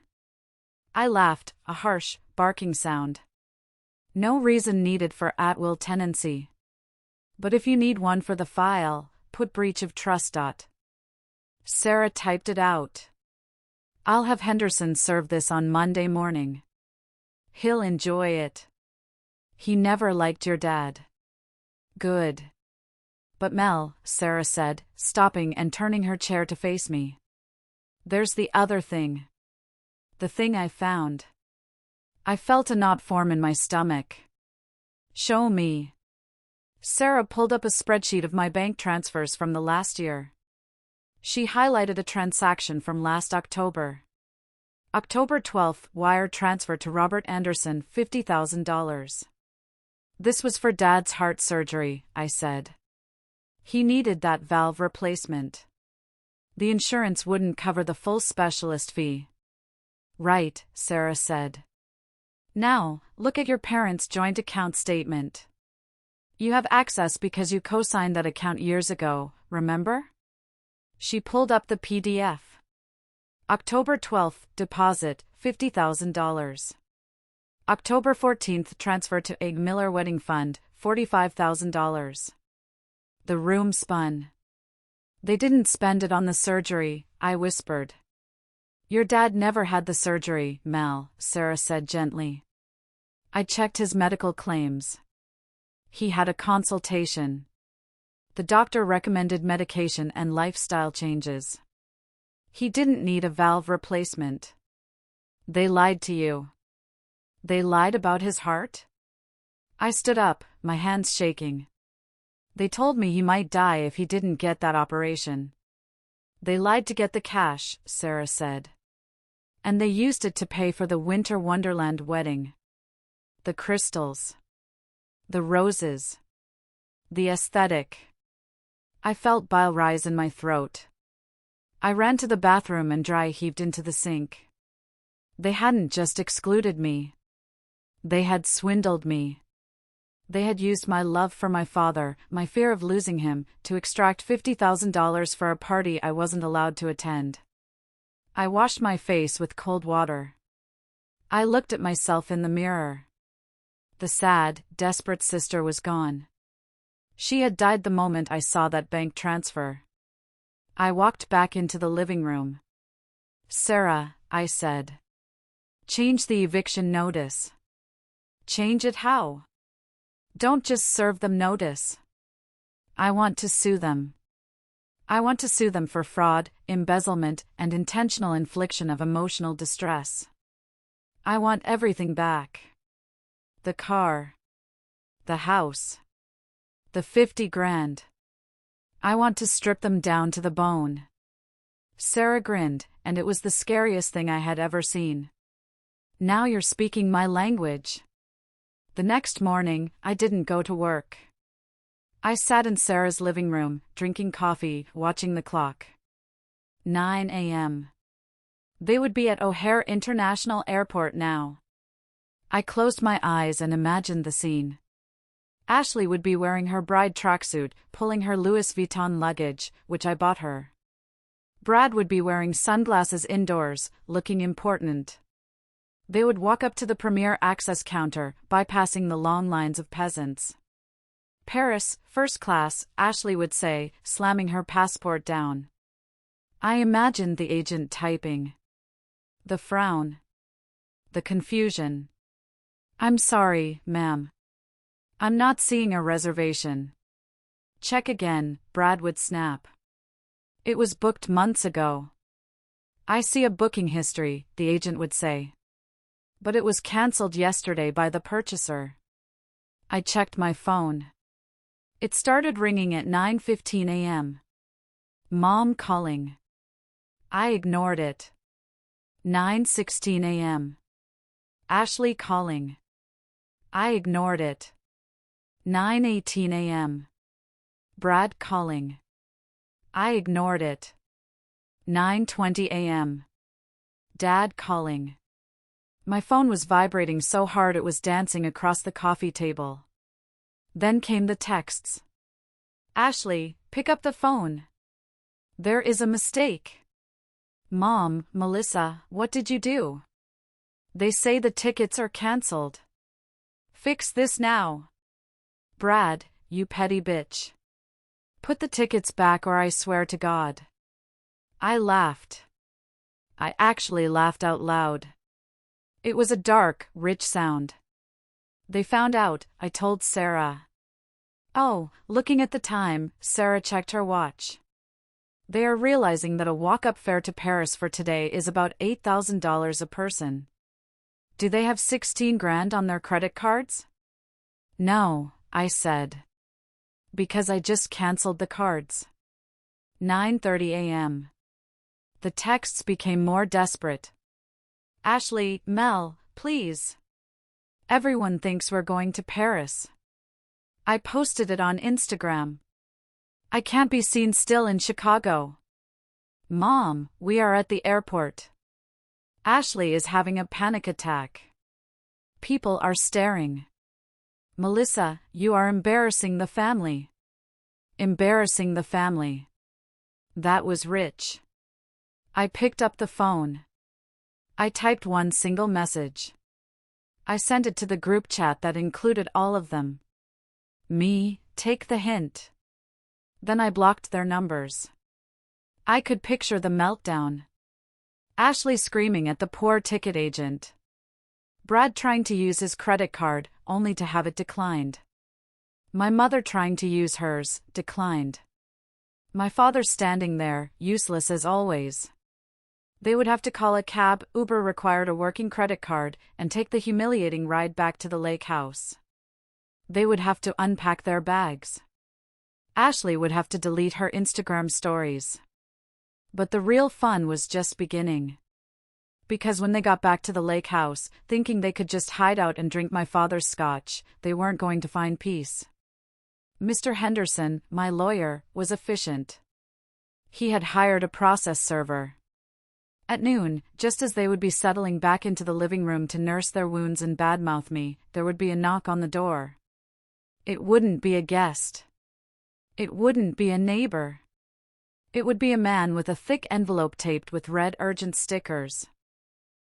A: I laughed, a harsh, barking sound. No reason needed for at-will tenancy. But if you need one for the file, put breach of trust. Sarah typed it out. I'll have Henderson serve this on Monday morning. He'll enjoy it. He never liked your dad. Good. But Mel, Sarah said, stopping and turning her chair to face me. There's the other thing. The thing I found. I felt a knot form in my stomach. Show me. Sarah pulled up a spreadsheet of my bank transfers from the last year. She highlighted a transaction from last October. October 12th, wire transfer to Robert Anderson, $50,000. This was for Dad's heart surgery, I said. He needed that valve replacement. The insurance wouldn't cover the full specialist fee. Right, Sarah said. Now, look at your parents' joint account statement. You have access because you co-signed that account years ago, remember? She pulled up the PDF. October 12th, deposit, $50,000. October 14th, transfer to A. Miller Wedding Fund, $45,000. The room spun. They didn't spend it on the surgery, I whispered. Your dad never had the surgery, Mel, Sarah said gently. I checked his medical claims. He had a consultation. The doctor recommended medication and lifestyle changes. He didn't need a valve replacement. They lied to you. They lied about his heart? I stood up, my hands shaking. They told me he might die if he didn't get that operation. They lied to get the cash, Sarah said. And they used it to pay for the Winter Wonderland wedding. The crystals. The roses. The aesthetic. I felt bile rise in my throat. I ran to the bathroom and dry heaved into the sink. They hadn't just excluded me. They had swindled me. They had used my love for my father, my fear of losing him, to extract $50,000 for a party I wasn't allowed to attend. I washed my face with cold water. I looked at myself in the mirror. The sad, desperate sister was gone. She had died the moment I saw that bank transfer. I walked back into the living room. Sarah, I said. Change the eviction notice. Change it how? Don't just serve them notice. I want to sue them. I want to sue them for fraud, embezzlement, and intentional infliction of emotional distress. I want everything back. The car. The house. The $50,000. I want to strip them down to the bone. Sarah grinned, and it was the scariest thing I had ever seen. Now you're speaking my language. The next morning, I didn't go to work. I sat in Sarah's living room, drinking coffee, watching the clock. 9 a.m. They would be at O'Hare International Airport now. I closed my eyes and imagined the scene. Ashley would be wearing her bride tracksuit, pulling her Louis Vuitton luggage, which I bought her. Brad would be wearing sunglasses indoors, looking important. They would walk up to the premier access counter, bypassing the long lines of peasants. Paris, first class, Ashley would say, slamming her passport down. I imagined the agent typing. The frown. The confusion. I'm sorry, ma'am. I'm not seeing a reservation. Check again, Brad would snap. It was booked months ago. I see a booking history, the agent would say. But it was cancelled yesterday by the purchaser. I checked my phone. It started ringing at 9:15 a.m. Mom calling. I ignored it. 9:16 a.m. Ashley calling. I ignored it. 9:18 a.m. Brad calling. I ignored it. 9:20 a.m. Dad calling. My phone was vibrating so hard it was dancing across the coffee table. Then came the texts. Ashley, pick up the phone. There is a mistake. Mom, Melissa, what did you do? They say the tickets are cancelled. Fix this now. Brad, you petty bitch. Put the tickets back or I swear to God. I laughed. I actually laughed out loud. It was a dark, rich sound. They found out, I told Sarah. Oh, looking at the time, Sarah checked her watch. They are realizing that a walk-up fare to Paris for today is about $8,000 a person. Do they have $16,000 on their credit cards? No, I said. Because I just cancelled the cards. 9:30 a.m. The texts became more desperate. Ashley, Mel, please. Everyone thinks we're going to Paris. I posted it on Instagram. I can't be seen still in Chicago. Mom, we are at the airport. Ashley is having a panic attack. People are staring. Melissa, you are embarrassing the family. Embarrassing the family. That was rich. I picked up the phone. I typed one single message. I sent it to the group chat that included all of them. Me, take the hint. Then I blocked their numbers. I could picture the meltdown. Ashley screaming at the poor ticket agent. Brad trying to use his credit card, only to have it declined. My mother trying to use hers, declined. My father standing there, useless as always. They would have to call a cab, Uber required a working credit card, and take the humiliating ride back to the lake house. They would have to unpack their bags. Ashley would have to delete her Instagram stories. But the real fun was just beginning. Because when they got back to the lake house, thinking they could just hide out and drink my father's scotch, they weren't going to find peace. Mr. Henderson, my lawyer, was efficient. He had hired a process server. At noon, just as they would be settling back into the living room to nurse their wounds and badmouth me, there would be a knock on the door. It wouldn't be a guest. It wouldn't be a neighbor. It would be a man with a thick envelope taped with red urgent stickers.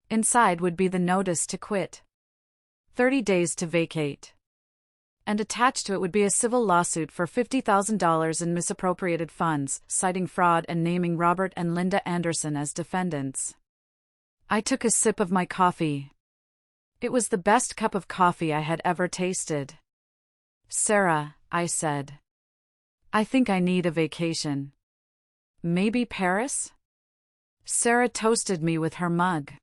A: Inside would be the notice to quit. 30 days to vacate. And attached to it would be a civil lawsuit for $50,000 in misappropriated funds, citing fraud and naming Robert and Linda Anderson as defendants. I took a sip of my coffee. It was the best cup of coffee I had ever tasted. Sarah, I said. I think I need a vacation. Maybe Paris? Sarah toasted me with her mug.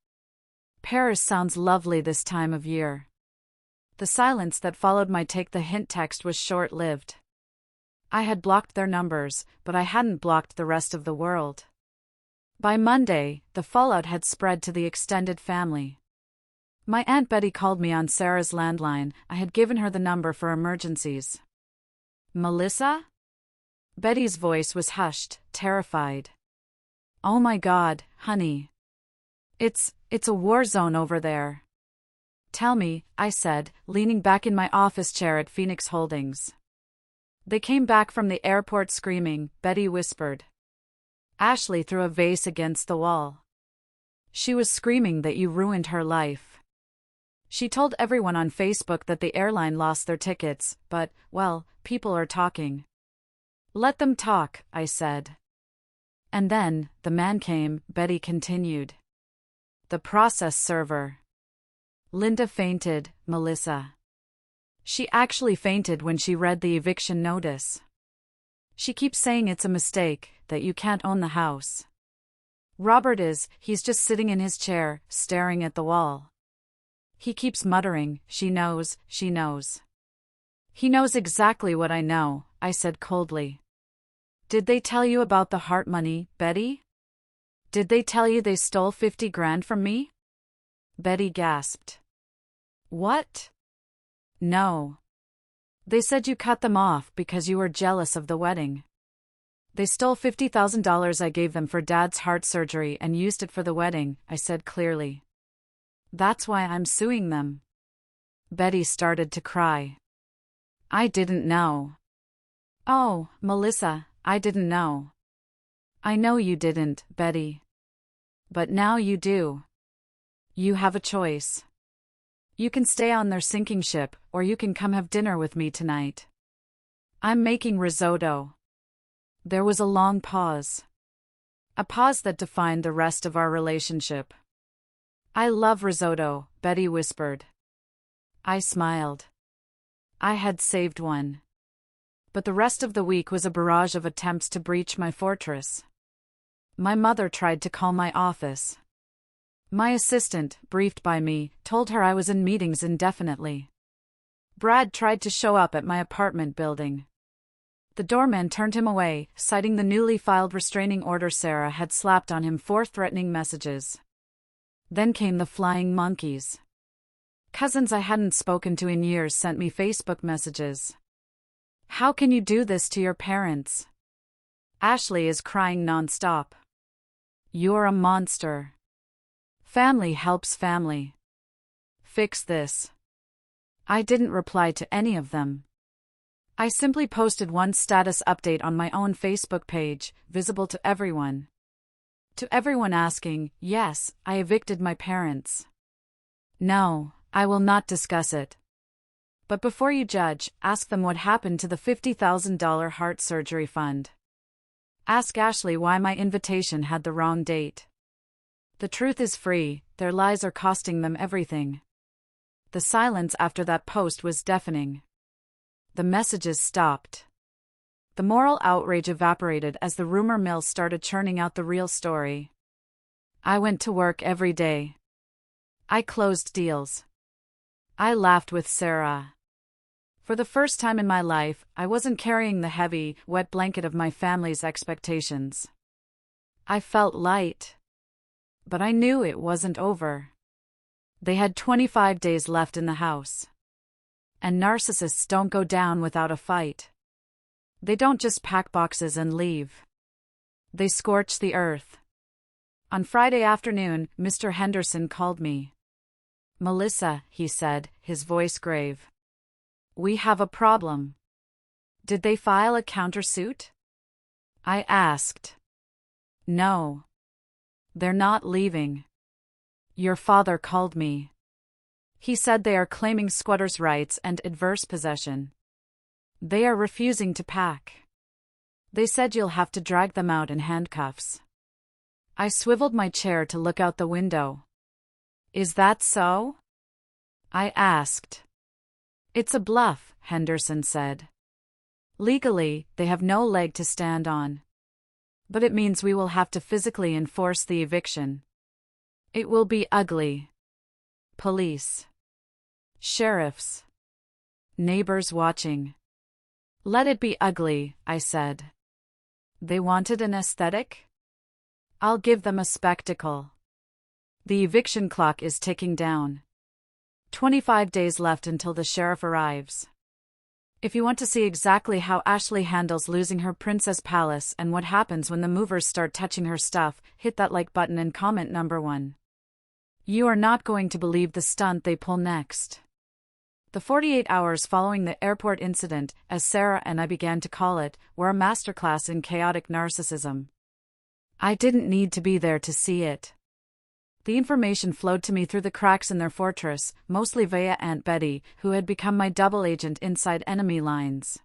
A: Paris sounds lovely this time of year. The silence that followed my take the hint text was short-lived. I had blocked their numbers, but I hadn't blocked the rest of the world. By Monday, the fallout had spread to the extended family. My Aunt Betty called me on Sarah's landline. I had given her the number for emergencies. Melissa? Betty's voice was hushed, terrified. Oh my God, honey. It's a war zone over there. Tell me, I said, leaning back in my office chair at Phoenix Holdings. They came back from the airport screaming, Betty whispered. Ashley threw a vase against the wall. She was screaming that you ruined her life. She told everyone on Facebook that the airline lost their tickets, but, well, people are talking. Let them talk, I said. And then, the man came, Betty continued. The process server. Linda fainted, Melissa. She actually fainted when she read the eviction notice. She keeps saying it's a mistake, that you can't own the house. Robert he's just sitting in his chair, staring at the wall. He keeps muttering, she knows, she knows. He knows exactly what I know, I said coldly. Did they tell you about the heart money, Betty? Did they tell you they stole $50,000 from me? Betty gasped. What? No. They said you cut them off because you were jealous of the wedding. They stole $50,000 I gave them for Dad's heart surgery and used it for the wedding, I said clearly. That's why I'm suing them. Betty started to cry. I didn't know. Oh, Melissa, I didn't know. I know you didn't, Betty. But now you do. You have a choice. You can stay on their sinking ship, or you can come have dinner with me tonight. I'm making risotto. There was a long pause. A pause that defined the rest of our relationship. I love risotto, Betty whispered. I smiled. I had saved one. But the rest of the week was a barrage of attempts to breach my fortress. My mother tried to call my office. My assistant, briefed by me, told her I was in meetings indefinitely. Brad tried to show up at my apartment building. The doorman turned him away, citing the newly filed restraining order Sarah had slapped on him 4 threatening messages. Then came the flying monkeys. Cousins I hadn't spoken to in years sent me Facebook messages. How can you do this to your parents? Ashley is crying nonstop. You're a monster. Family helps family. Fix this. I didn't reply to any of them. I simply posted one status update on my own Facebook page, visible to everyone. To everyone asking, yes, I evicted my parents. No, I will not discuss it. But before you judge, ask them what happened to the $50,000 heart surgery fund. Ask Ashley why my invitation had the wrong date. The truth is free, their lies are costing them everything. The silence after that post was deafening. The messages stopped. The moral outrage evaporated as the rumor mill started churning out the real story. I went to work every day. I closed deals. I laughed with Sarah. For the first time in my life, I wasn't carrying the heavy, wet blanket of my family's expectations. I felt light. But I knew it wasn't over. They had 25 days left in the house. And narcissists don't go down without a fight. They don't just pack boxes and leave. They scorch the earth. On Friday afternoon, Mr. Henderson called me. "Melissa," he said, his voice grave. "We have a problem." "Did they file a countersuit?" I asked. "No. They're not leaving. Your father called me. He said they are claiming squatters' rights and adverse possession. They are refusing to pack. They said you'll have to drag them out in handcuffs." I swiveled my chair to look out the window. "Is that so?" I asked. "It's a bluff," Henderson said. "Legally, they have no leg to stand on. But it means we will have to physically enforce the eviction. It will be ugly. Police. Sheriffs. Neighbors watching. Let it be ugly," I said. "They wanted an aesthetic? I'll give them a spectacle." The eviction clock is ticking down. 25 days left until the sheriff arrives. If you want to see exactly how Ashley handles losing her princess palace and what happens when the movers start touching her stuff, hit that like button and comment number 1. You are not going to believe the stunt they pull next. The 48 hours following the airport incident, as Sarah and I began to call it, were a masterclass in chaotic narcissism. I didn't need to be there to see it. The information flowed to me through the cracks in their fortress, mostly via Aunt Betty, who had become my double agent inside enemy lines.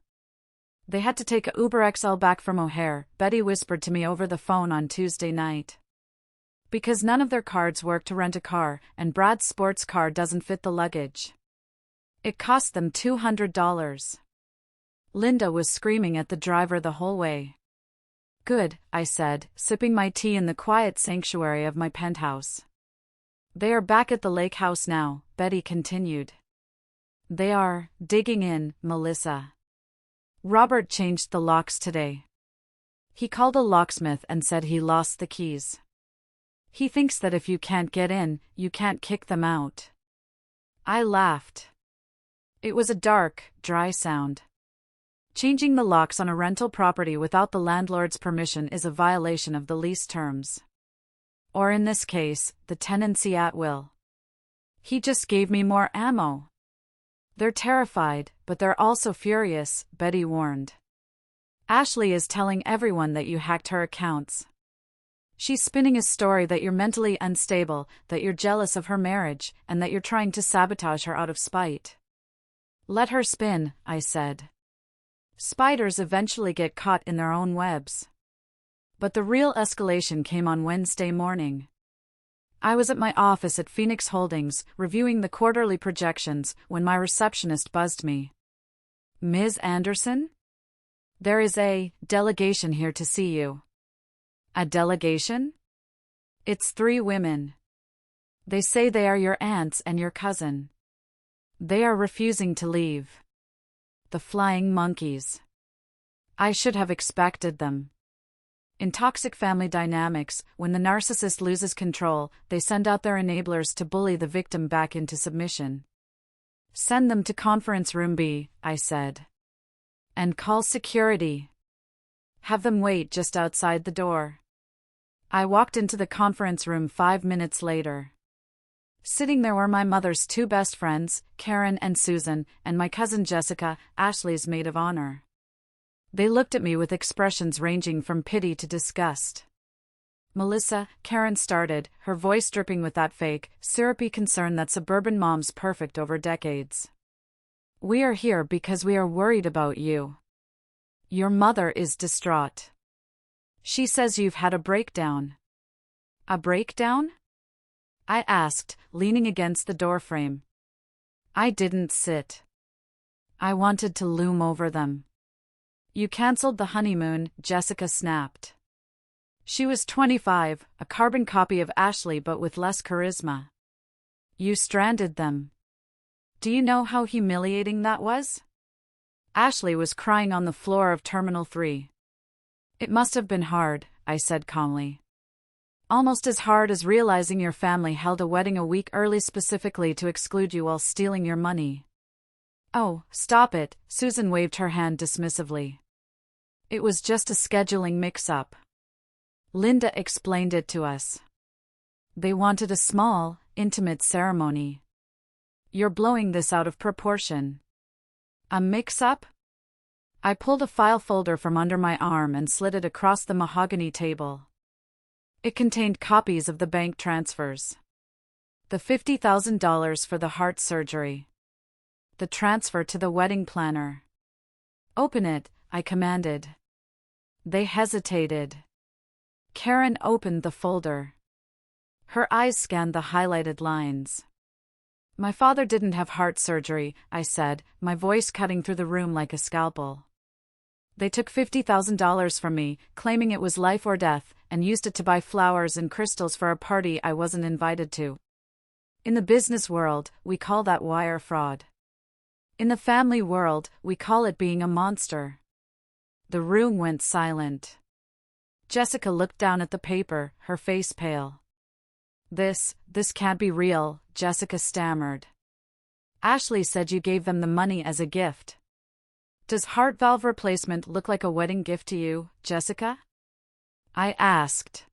A: They had to take a Uber XL back from O'Hare, Betty whispered to me over the phone on Tuesday night. Because none of their cards work to rent a car, and Brad's sports car doesn't fit the luggage. It cost them $200. Linda was screaming at the driver the whole way. "Good," I said, sipping my tea in the quiet sanctuary of my penthouse. "They are back at the lake house now," Betty continued. "They are digging in, Melissa. Robert changed the locks today. He called a locksmith and said he lost the keys. He thinks that if you can't get in, you can't kick them out." I laughed. It was a dark, dry sound. Changing the locks on a rental property without the landlord's permission is a violation of the lease terms. Or in this case, the tenancy at will. He just gave me more ammo. "They're terrified, but they're also furious," Betty warned. "Ashley is telling everyone that you hacked her accounts. She's spinning a story that you're mentally unstable, that you're jealous of her marriage, and that you're trying to sabotage her out of spite." "Let her spin," I said. "Spiders eventually get caught in their own webs." But the real escalation came on Wednesday morning. I was at my office at Phoenix Holdings, reviewing the quarterly projections, when my receptionist buzzed me. "Ms. Anderson? There is a delegation here to see you." "A delegation?" "It's 3 women. They say they are your aunts and your cousin. They are refusing to leave. The flying monkeys. I should have expected them. In toxic family dynamics, when the narcissist loses control, they send out their enablers to bully the victim back into submission." "Send them to conference room B," I said. "And call security. Have them wait just outside the door." I walked into the conference room 5 minutes later. Sitting there were my mother's 2 best friends, Karen and Susan, and my cousin Jessica, Ashley's maid of honor. They looked at me with expressions ranging from pity to disgust. Melissa, Karen started, her voice dripping with that fake, syrupy concern that suburban moms perfect over decades. We are here because we are worried about you. Your mother is distraught. She says you've had a breakdown. A breakdown? I asked, leaning against the doorframe. I didn't sit. I wanted to loom over them. You canceled the honeymoon, Jessica snapped. She was 25, a carbon copy of Ashley but with less charisma. You stranded them. Do you know how humiliating that was? Ashley was crying on the floor of Terminal 3. It must have been hard, I said calmly. Almost as hard as realizing your family held a wedding a week early specifically to exclude you while stealing your money. Oh, stop it, Susan waved her hand dismissively. It was just a scheduling mix-up. Linda explained it to us. They wanted a small, intimate ceremony. You're blowing this out of proportion. A mix-up? I pulled a file folder from under my arm and slid it across the mahogany table. It contained copies of the bank transfers. The $50,000 for the heart surgery. The transfer to the wedding planner. Open it, I commanded. They hesitated. Karen opened the folder. Her eyes scanned the highlighted lines. My father didn't have heart surgery, I said, my voice cutting through the room like a scalpel. They took $50,000 from me, claiming it was life or death, and used it to buy flowers and crystals for a party I wasn't invited to. In the business world, we call that wire fraud. In the family world, we call it being a monster. The room went silent. Jessica looked down at the paper, her face pale. This can't be real, Jessica stammered. Ashley said you gave them the money as a gift. Does heart valve replacement look like a wedding gift to you, Jessica? I asked.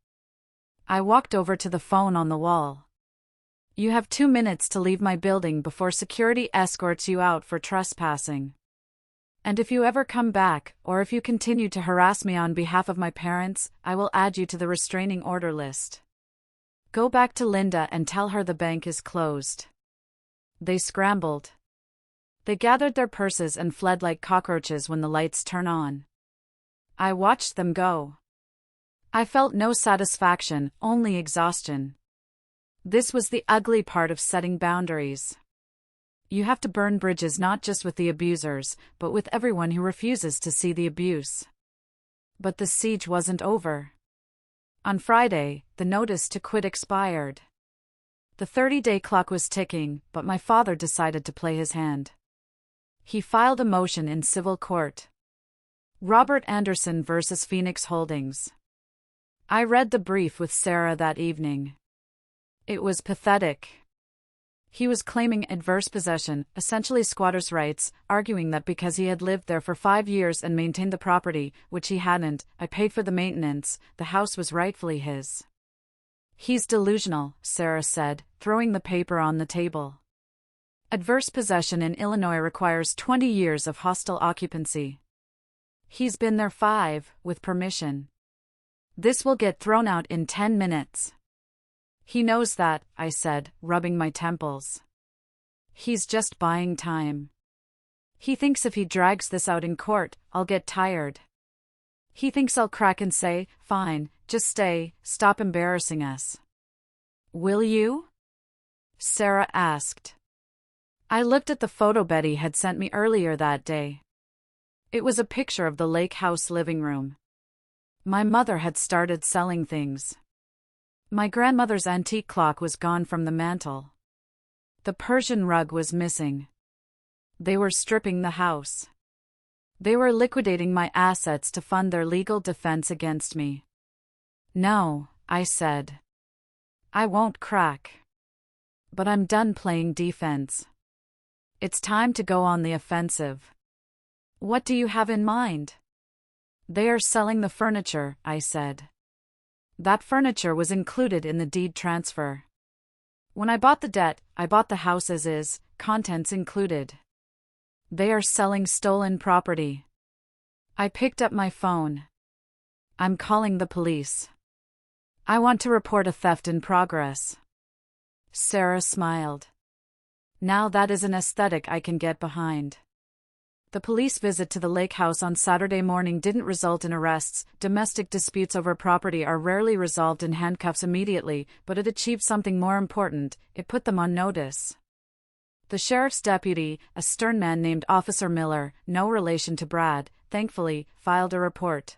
A: I walked over to the phone on the wall. You have 2 minutes to leave my building before security escorts you out for trespassing. And if you ever come back, or if you continue to harass me on behalf of my parents, I will add you to the restraining order list. Go back to Linda and tell her the bank is closed. They scrambled. They gathered their purses and fled like cockroaches when the lights turn on. I watched them go. I felt no satisfaction, only exhaustion. This was the ugly part of setting boundaries. You have to burn bridges not just with the abusers, but with everyone who refuses to see the abuse. But the siege wasn't over. On Friday, the notice to quit expired. The 30-day clock was ticking, but my father decided to play his hand. He filed a motion in civil court. Robert Anderson versus Phoenix Holdings. I read the brief with Sarah that evening. It was pathetic. He was claiming adverse possession, essentially squatter's rights, arguing that because he had lived there for 5 years and maintained the property, which he hadn't, I paid for the maintenance, the house was rightfully his. He's delusional, Sarah said, throwing the paper on the table. Adverse possession in Illinois requires 20 years of hostile occupancy. He's been there 5, with permission. This will get thrown out in 10 minutes. He knows that, I said, rubbing my temples. He's just buying time. He thinks if he drags this out in court, I'll get tired. He thinks I'll crack and say, fine, just stay, stop embarrassing us. Will you? Sarah asked. I looked at the photo Betty had sent me earlier that day. It was a picture of the lake house living room. My mother had started selling things. My grandmother's antique clock was gone from the mantel. The Persian rug was missing. They were stripping the house. They were liquidating my assets to fund their legal defense against me. No, I said. I won't crack. But I'm done playing defense. It's time to go on the offensive. What do you have in mind? They are selling the furniture, I said. That furniture was included in the deed transfer. When I bought the debt, I bought the house as is, contents included. They are selling stolen property. I picked up my phone. I'm calling the police. I want to report a theft in progress. Sarah smiled. Now that is an aesthetic I can get behind. The police visit to the lake house on Saturday morning didn't result in arrests. Domestic disputes over property are rarely resolved in handcuffs immediately, but it achieved something more important: it put them on notice. The sheriff's deputy, a stern man named Officer Miller, no relation to Brad, thankfully, filed a report.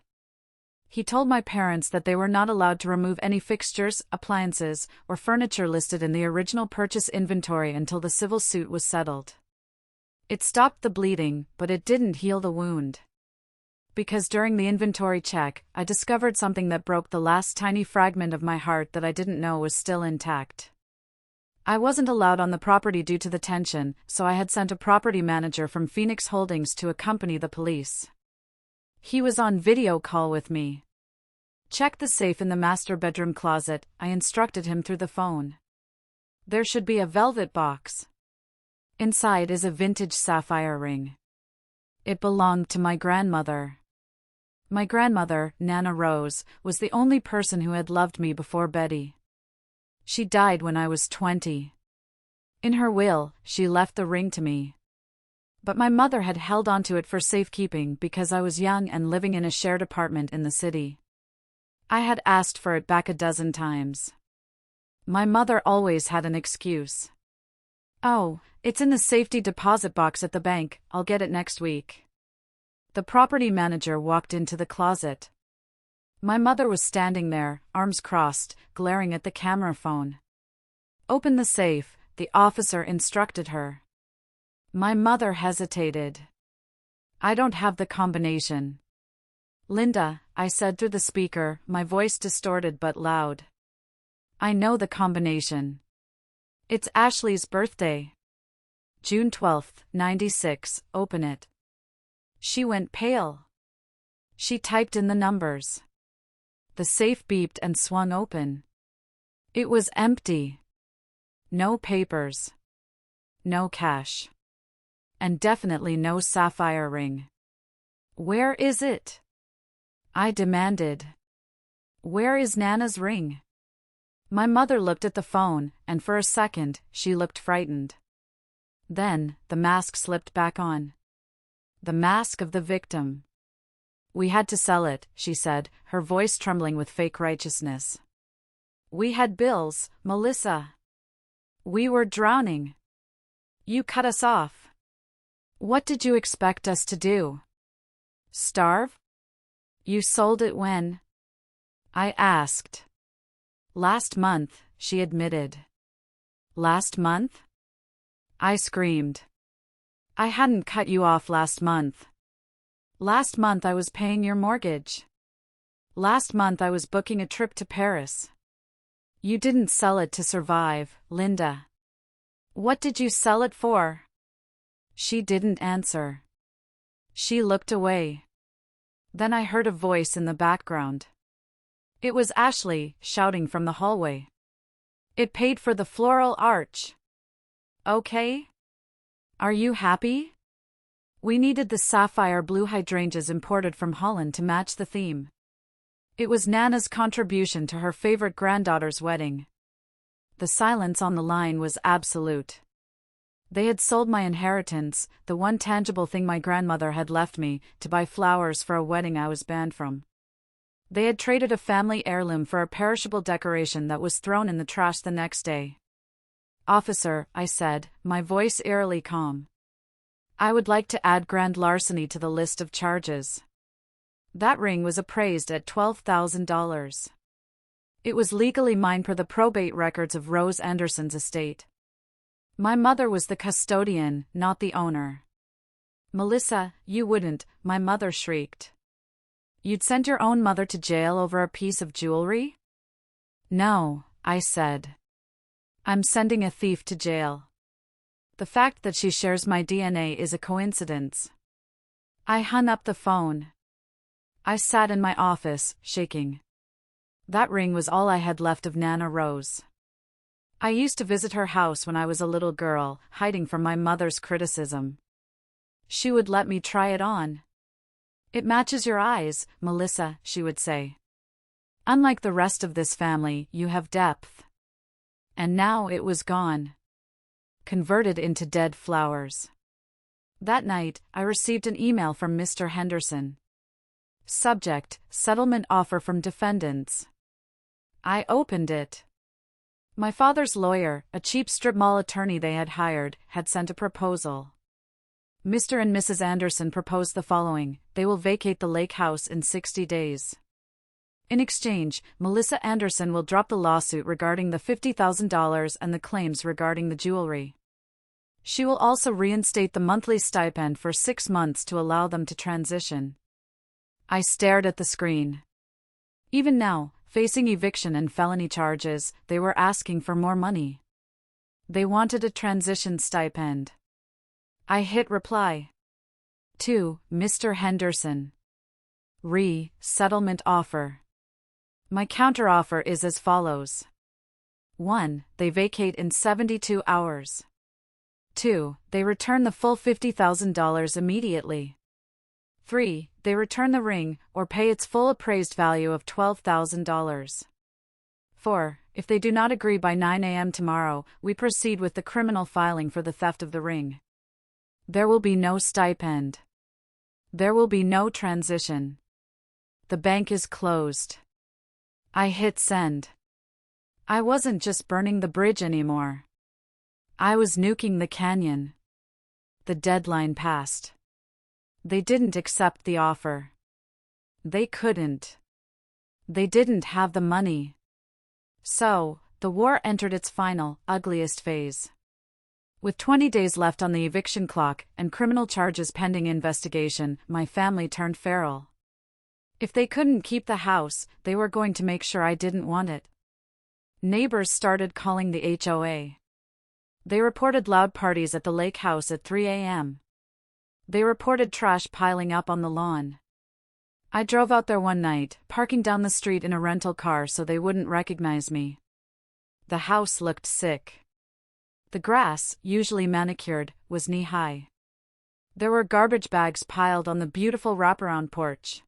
A: He told my parents that they were not allowed to remove any fixtures, appliances, or furniture listed in the original purchase inventory until the civil suit was settled. It stopped the bleeding, but it didn't heal the wound. Because during the inventory check, I discovered something that broke the last tiny fragment of my heart that I didn't know was still intact. I wasn't allowed on the property due to the tension, so I had sent a property manager from Phoenix Holdings to accompany the police. He was on video call with me. Check the safe in the master bedroom closet, I instructed him through the phone. There should be a velvet box. Inside is a vintage sapphire ring. It belonged to my grandmother. My grandmother, Nana Rose, was the only person who had loved me before Betty. She died when I was 20. In her will, she left the ring to me. But my mother had held onto it for safekeeping because I was young and living in a shared apartment in the city. I had asked for it back a dozen times. My mother always had an excuse. Oh, it's in the safety deposit box at the bank, I'll get it next week. The property manager walked into the closet. My mother was standing there, arms crossed, glaring at the camera phone. Open the safe, the officer instructed her. My mother hesitated. I don't have the combination. Linda, I said through the speaker, my voice distorted but loud. I know the combination. It's Ashley's birthday. June 12th, 96, open it. She went pale. She typed in the numbers. The safe beeped and swung open. It was empty. No papers. No cash. And definitely no sapphire ring. Where is it? I demanded. Where is Nana's ring? My mother looked at the phone, and for a second, she looked frightened. Then, the mask slipped back on. The mask of the victim. We had to sell it, she said, her voice trembling with fake righteousness. We had bills, Melissa. We were drowning. You cut us off. What did you expect us to do? Starve? You sold it when? I asked. Last month, she admitted. Last month? I screamed. I hadn't cut you off last month. Last month I was paying your mortgage. Last month I was booking a trip to Paris. You didn't sell it to survive, Linda. What did you sell it for? She didn't answer. She looked away. Then I heard a voice in the background. It was Ashley, shouting from the hallway. It paid for the floral arch. Okay? Are you happy? We needed the sapphire blue hydrangeas imported from Holland to match the theme. It was Nana's contribution to her favorite granddaughter's wedding. The silence on the line was absolute. They had sold my inheritance, the one tangible thing my grandmother had left me, to buy flowers for a wedding I was banned from. They had traded a family heirloom for a perishable decoration that was thrown in the trash the next day. Officer, I said, my voice eerily calm. I would like to add grand larceny to the list of charges. That ring was appraised at $12,000. It was legally mine per the probate records of Rose Anderson's estate. My mother was the custodian, not the owner. Melissa, you wouldn't, my mother shrieked. You'd send your own mother to jail over a piece of jewelry? No, I said. I'm sending a thief to jail. The fact that she shares my DNA is a coincidence. I hung up the phone. I sat in my office, shaking. That ring was all I had left of Nana Rose. I used to visit her house when I was a little girl, hiding from my mother's criticism. She would let me try it on. It matches your eyes, Melissa, she would say. Unlike the rest of this family, you have depth. And now it was gone. Converted into dead flowers. That night, I received an email from Mr. Henderson. Subject: settlement offer from defendants. I opened it. My father's lawyer, a cheap strip mall attorney they had hired, had sent a proposal. Mr. and Mrs. Anderson proposed the following: they will vacate the lake house in 60 days. In exchange, Melissa Anderson will drop the lawsuit regarding the $50,000 and the claims regarding the jewelry. She will also reinstate the monthly stipend for 6 months to allow them to transition. I stared at the screen. Even now, facing eviction and felony charges, they were asking for more money. They wanted a transition stipend. I hit reply. To Mr. Henderson. Settlement offer. My counteroffer is as follows. 1. They vacate in 72 hours. 2. They return the full $50,000 immediately. 3. They return the ring, or pay its full appraised value of $12,000. 4. If they do not agree by 9 a.m. tomorrow, we proceed with the criminal filing for the theft of the ring. There will be no stipend. There will be no transition. The bank is closed. I hit send. I wasn't just burning the bridge anymore. I was nuking the canyon. The deadline passed. They didn't accept the offer. They couldn't. They didn't have the money. So, the war entered its final, ugliest phase. With 20 days left on the eviction clock and criminal charges pending investigation, my family turned feral. If they couldn't keep the house, they were going to make sure I didn't want it. Neighbors started calling the HOA. They reported loud parties at the lake house at 3 a.m. They reported trash piling up on the lawn. I drove out there one night, parking down the street in a rental car so they wouldn't recognize me. The house looked sick. The grass, usually manicured, was knee-high. There were garbage bags piled on the beautiful wraparound porch.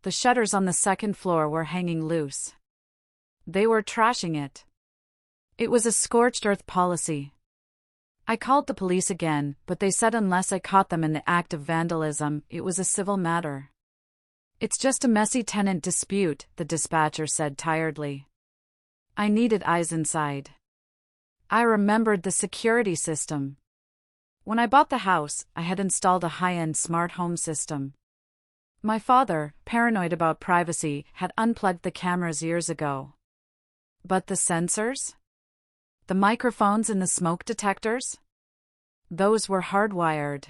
A: The shutters on the second floor were hanging loose. They were trashing it. It was a scorched earth policy. I called the police again, but they said unless I caught them in the act of vandalism, it was a civil matter. It's just a messy tenant dispute, the dispatcher said tiredly. I needed eyes inside. I remembered the security system. When I bought the house, I had installed a high-end smart home system. My father, paranoid about privacy, had unplugged the cameras years ago. But the sensors? The microphones and the smoke detectors? Those were hardwired.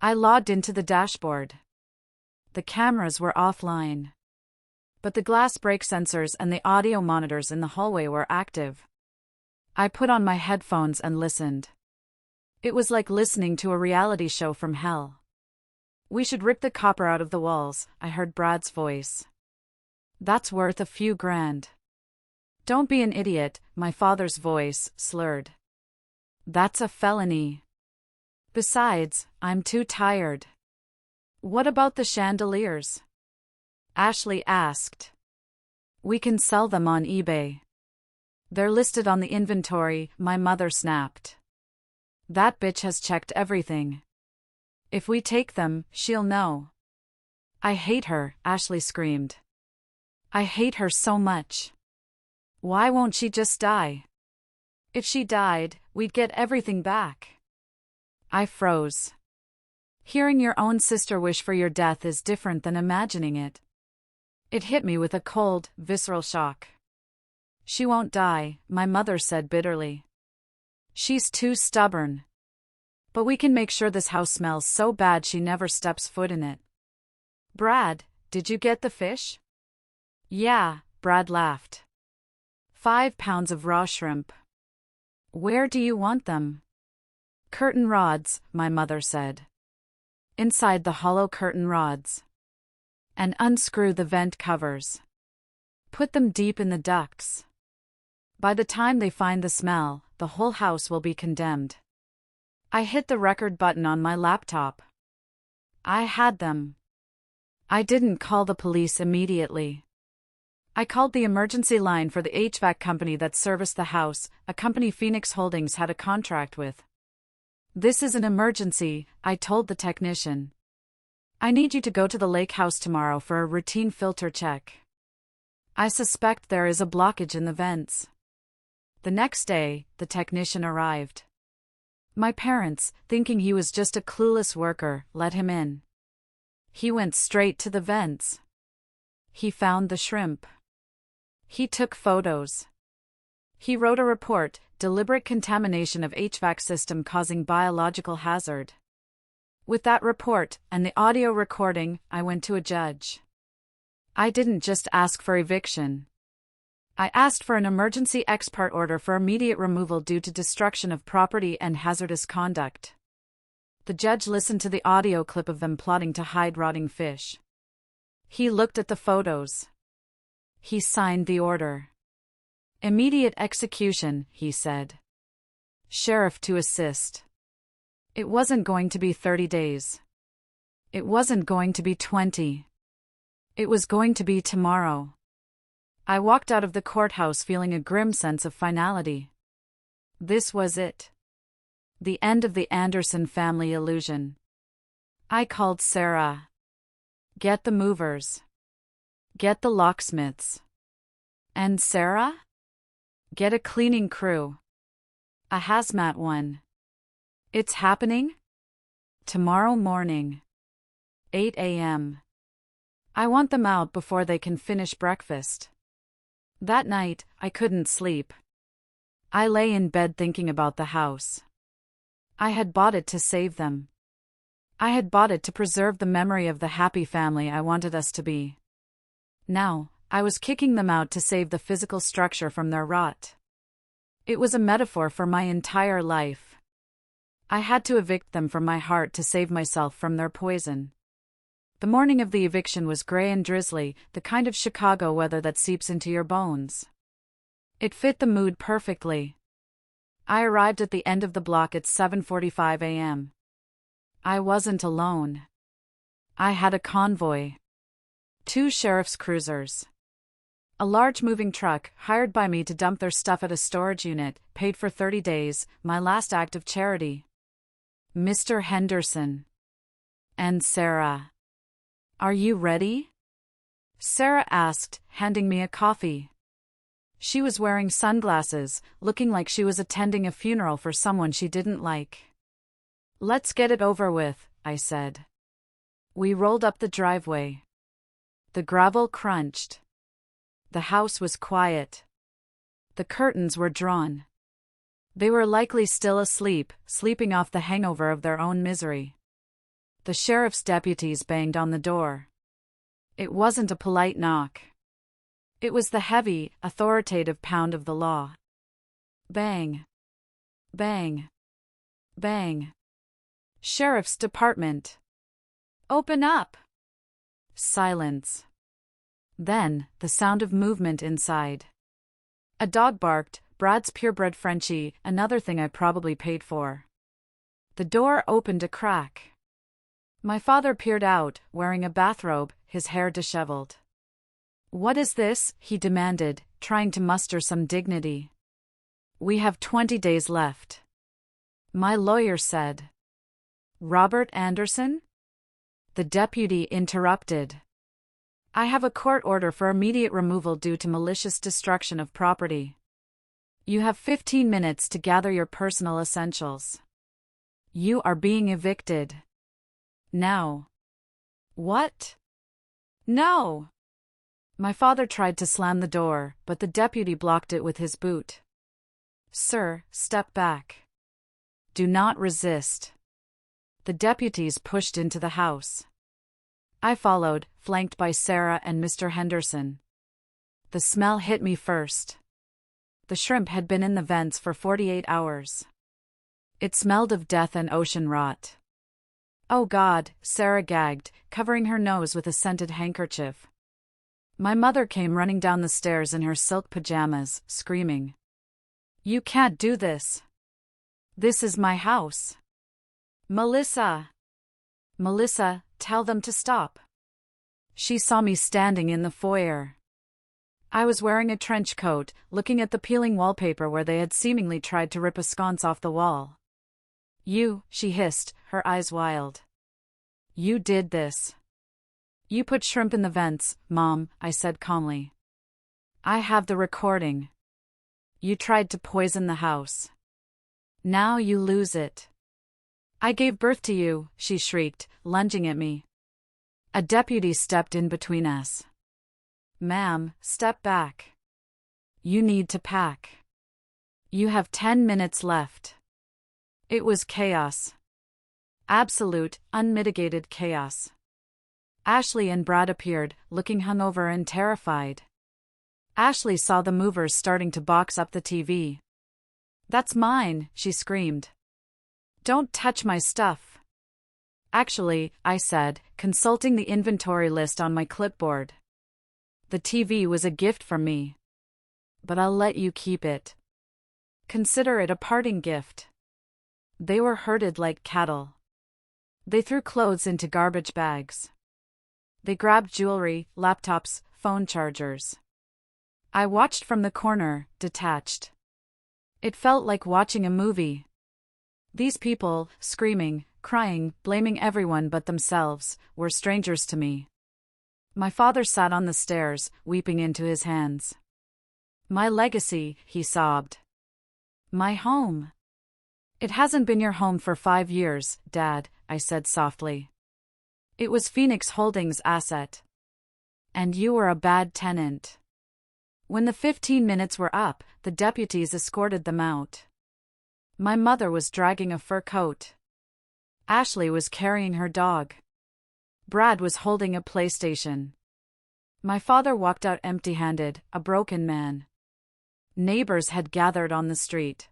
A: I logged into the dashboard. The cameras were offline. But the glass break sensors and the audio monitors in the hallway were active. I put on my headphones and listened. It was like listening to a reality show from hell. We should rip the copper out of the walls, I heard Brad's voice. That's worth a few grand. Don't be an idiot, my father's voice, slurred. That's a felony. Besides, I'm too tired. What about the chandeliers? Ashley asked. We can sell them on eBay. They're listed on the inventory, my mother snapped. That bitch has checked everything. If we take them, she'll know. I hate her, Ashley screamed. I hate her so much. Why won't she just die? If she died, we'd get everything back. I froze. Hearing your own sister wish for your death is different than imagining it. It hit me with a cold, visceral shock. She won't die, my mother said bitterly. She's too stubborn. But we can make sure this house smells so bad she never steps foot in it. Brad, did you get the fish? Yeah, Brad laughed. 5 pounds of raw shrimp. Where do you want them? Curtain rods, my mother said. Inside the hollow curtain rods. And unscrew the vent covers. Put them deep in the ducts. By the time they find the smell, the whole house will be condemned. I hit the record button on my laptop. I had them. I didn't call the police immediately. I called the emergency line for the HVAC company that serviced the house, a company Phoenix Holdings had a contract with. "This is an emergency," I told the technician. "I need you to go to the lake house tomorrow for a routine filter check. I suspect there is a blockage in the vents." The next day, the technician arrived. My parents, thinking he was just a clueless worker, let him in. He went straight to the vents. He found the shrimp. He took photos. He wrote a report, "Deliberate contamination of HVAC system causing biological hazard." With that report, and the audio recording, I went to a judge. I didn't just ask for eviction. I asked for an emergency ex parte order for immediate removal due to destruction of property and hazardous conduct. The judge listened to the audio clip of them plotting to hide rotting fish. He looked at the photos. He signed the order. "Immediate execution," he said. "Sheriff to assist." It wasn't going to be 30 days. It wasn't going to be 20. It was going to be tomorrow. I walked out of the courthouse feeling a grim sense of finality. This was it. The end of the Anderson family illusion. I called Sarah. "Get the movers. Get the locksmiths." "And Sarah?" "Get a cleaning crew. A hazmat one. It's happening? Tomorrow morning. 8 a.m. I want them out before they can finish breakfast." That night, I couldn't sleep. I lay in bed thinking about the house. I had bought it to save them. I had bought it to preserve the memory of the happy family I wanted us to be. Now, I was kicking them out to save the physical structure from their rot. It was a metaphor for my entire life. I had to evict them from my heart to save myself from their poison. The morning of the eviction was gray and drizzly, the kind of Chicago weather that seeps into your bones. It fit the mood perfectly. I arrived at the end of the block at 7:45 a.m. I wasn't alone. I had a convoy. 2 sheriff's cruisers. A large moving truck, hired by me to dump their stuff at a storage unit, paid for 30 days, my last act of charity. Mr. Henderson. And Sarah. "Are you ready?" Sarah asked, handing me a coffee. She was wearing sunglasses, looking like she was attending a funeral for someone she didn't like. "Let's get it over with," I said. We rolled up the driveway. The gravel crunched. The house was quiet. The curtains were drawn. They were likely still asleep, sleeping off the hangover of their own misery. The sheriff's deputies banged on the door. It wasn't a polite knock. It was the heavy, authoritative pound of the law. Bang. Bang. Bang. "Sheriff's Department. Open up." Silence. Then, the sound of movement inside. A dog barked, Brad's purebred Frenchie, another thing I probably paid for. The door opened a crack. My father peered out, wearing a bathrobe, his hair disheveled. "What is this?" he demanded, trying to muster some dignity. "We have 20 days left." My lawyer said. "Robert Anderson?" The deputy interrupted. "I have a court order for immediate removal due to malicious destruction of property. You have 15 minutes to gather your personal essentials. You are being evicted. Now." "What?" "No." My father tried to slam the door, but the deputy blocked it with his boot. "Sir, step back. Do not resist." The deputies pushed into the house. I followed, flanked by Sarah and Mr. Henderson. The smell hit me first. The shrimp had been in the vents for 48 hours. It smelled of death and ocean rot. "Oh God," Sarah gagged, covering her nose with a scented handkerchief. My mother came running down the stairs in her silk pajamas, screaming. "You can't do this. This is my house. Melissa! Melissa, tell them to stop." She saw me standing in the foyer. I was wearing a trench coat, looking at the peeling wallpaper where they had seemingly tried to rip a sconce off the wall. You, she hissed, her eyes wild. You did this. You put shrimp in the vents, Mom, I said calmly. I have the recording. You tried to poison the house. Now you lose it. I gave birth to you, she shrieked, lunging at me. A deputy stepped in between us. Ma'am, step back. You need to pack. You have 10 minutes left. It was chaos. Absolute, unmitigated chaos. Ashley and Brad appeared, looking hungover and terrified. Ashley saw the movers starting to box up the TV. That's mine, she screamed. Don't touch my stuff. Actually, I said, consulting the inventory list on my clipboard. The TV was a gift from me. But I'll let you keep it. Consider it a parting gift. They were herded like cattle. They threw clothes into garbage bags. They grabbed jewelry, laptops, phone chargers. I watched from the corner, detached. It felt like watching a movie. These people, screaming, crying, blaming everyone but themselves, were strangers to me. My father sat on the stairs, weeping into his hands. My legacy, he sobbed. My home. It hasn't been your home for 5 years, Dad, I said softly. It was Phoenix Holdings' asset. And you were a bad tenant. When the 15 minutes were up, the deputies escorted them out. My mother was dragging a fur coat. Ashley was carrying her dog. Brad was holding a PlayStation. My father walked out empty-handed, a broken man. Neighbors had gathered on the street.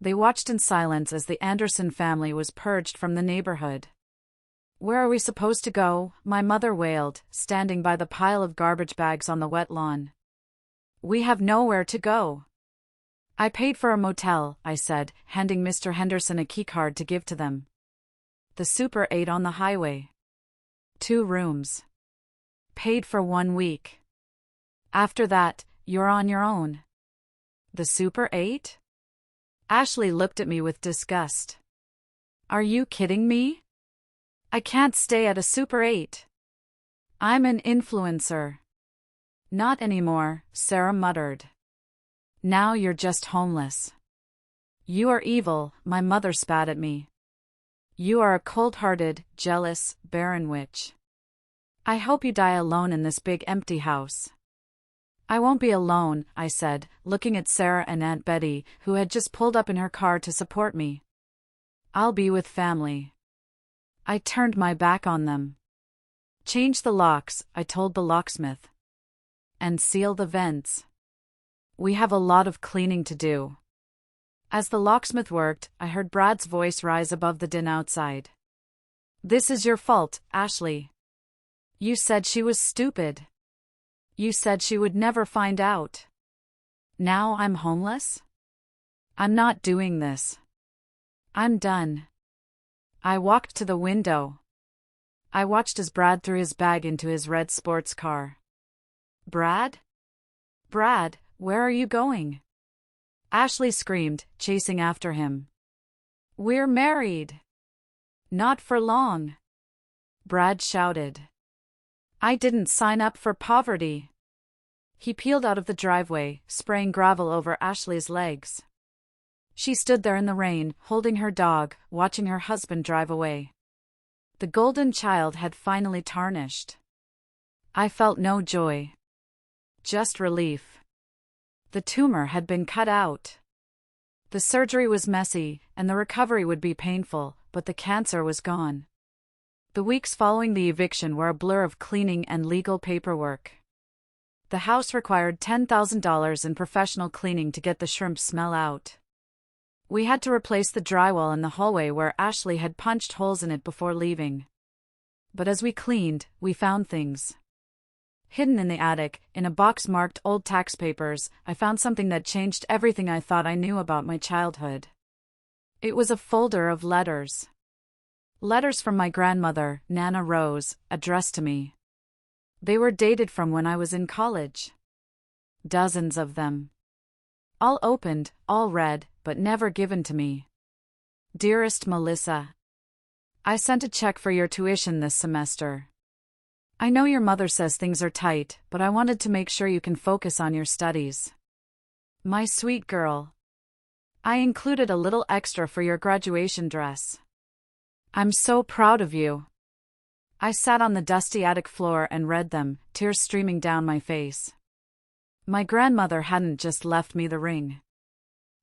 A: They watched in silence as the Anderson family was purged from the neighborhood. Where are we supposed to go? My mother wailed, standing by the pile of garbage bags on the wet lawn. We have nowhere to go. I paid for a motel, I said, handing Mr. Henderson a keycard to give to them. The Super 8 on the highway. 2 rooms. Paid for 1 week. After that, you're on your own. The Super 8? Ashley looked at me with disgust. Are you kidding me? I can't stay at a Super 8. I'm an influencer. Not anymore, Sarah muttered. Now you're just homeless. You are evil, my mother spat at me. You are a cold-hearted, jealous, barren witch. I hope you die alone in this big empty house. I won't be alone, I said, looking at Sarah and Aunt Betty, who had just pulled up in her car to support me. I'll be with family. I turned my back on them. Change the locks, I told the locksmith. And seal the vents. We have a lot of cleaning to do. As the locksmith worked, I heard Brad's voice rise above the din outside. This is your fault, Ashley. You said she was stupid. You said she would never find out. Now I'm homeless? I'm not doing this. I'm done. I walked to the window. I watched as Brad threw his bag into his red sports car. Brad? Brad, where are you going? Ashley screamed, chasing after him. We're married. Not for long. Brad shouted. I didn't sign up for poverty. He peeled out of the driveway, spraying gravel over Ashley's legs. She stood there in the rain, holding her dog, watching her husband drive away. The golden child had finally tarnished. I felt no joy. Just relief. The tumor had been cut out. The surgery was messy, and the recovery would be painful, but the cancer was gone. The weeks following the eviction were a blur of cleaning and legal paperwork. The house required $10,000 in professional cleaning to get the shrimp smell out. We had to replace the drywall in the hallway where Ashley had punched holes in it before leaving. But as we cleaned, we found things. Hidden in the attic, in a box marked old tax papers, I found something that changed everything I thought I knew about my childhood. It was a folder of letters. Letters from my grandmother, Nana Rose, addressed to me. They were dated from when I was in college. Dozens of them. All opened, all read, but never given to me. Dearest Melissa, I sent a check for your tuition this semester. I know your mother says things are tight, but I wanted to make sure you can focus on your studies. My sweet girl. I included a little extra for your graduation dress. I'm so proud of you. I sat on the dusty attic floor and read them, tears streaming down my face. My grandmother hadn't just left me the ring.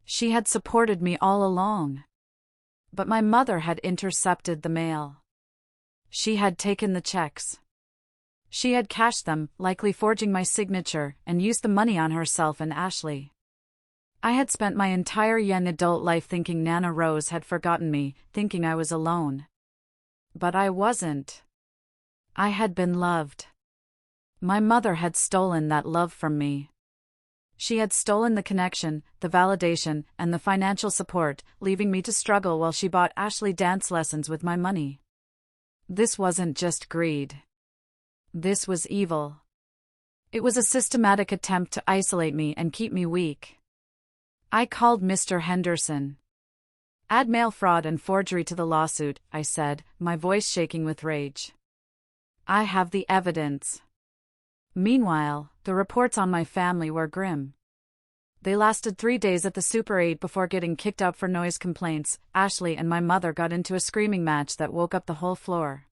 A: She had supported me all along. But my mother had intercepted the mail. She had taken the checks. She had cashed them, likely forging my signature, and used the money on herself and Ashley. I had spent my entire young adult life thinking Nana Rose had forgotten me, thinking I was alone. But I wasn't. I had been loved. My mother had stolen that love from me. She had stolen the connection, the validation, and the financial support, leaving me to struggle while she bought Ashley dance lessons with my money. This wasn't just greed. This was evil. It was a systematic attempt to isolate me and keep me weak. I called Mr. Henderson. Add mail fraud and forgery to the lawsuit, I said, my voice shaking with rage. I have the evidence. Meanwhile, the reports on my family were grim. They lasted 3 days at the Super 8 before getting kicked out for noise complaints. Ashley and my mother got into a screaming match that woke up the whole floor.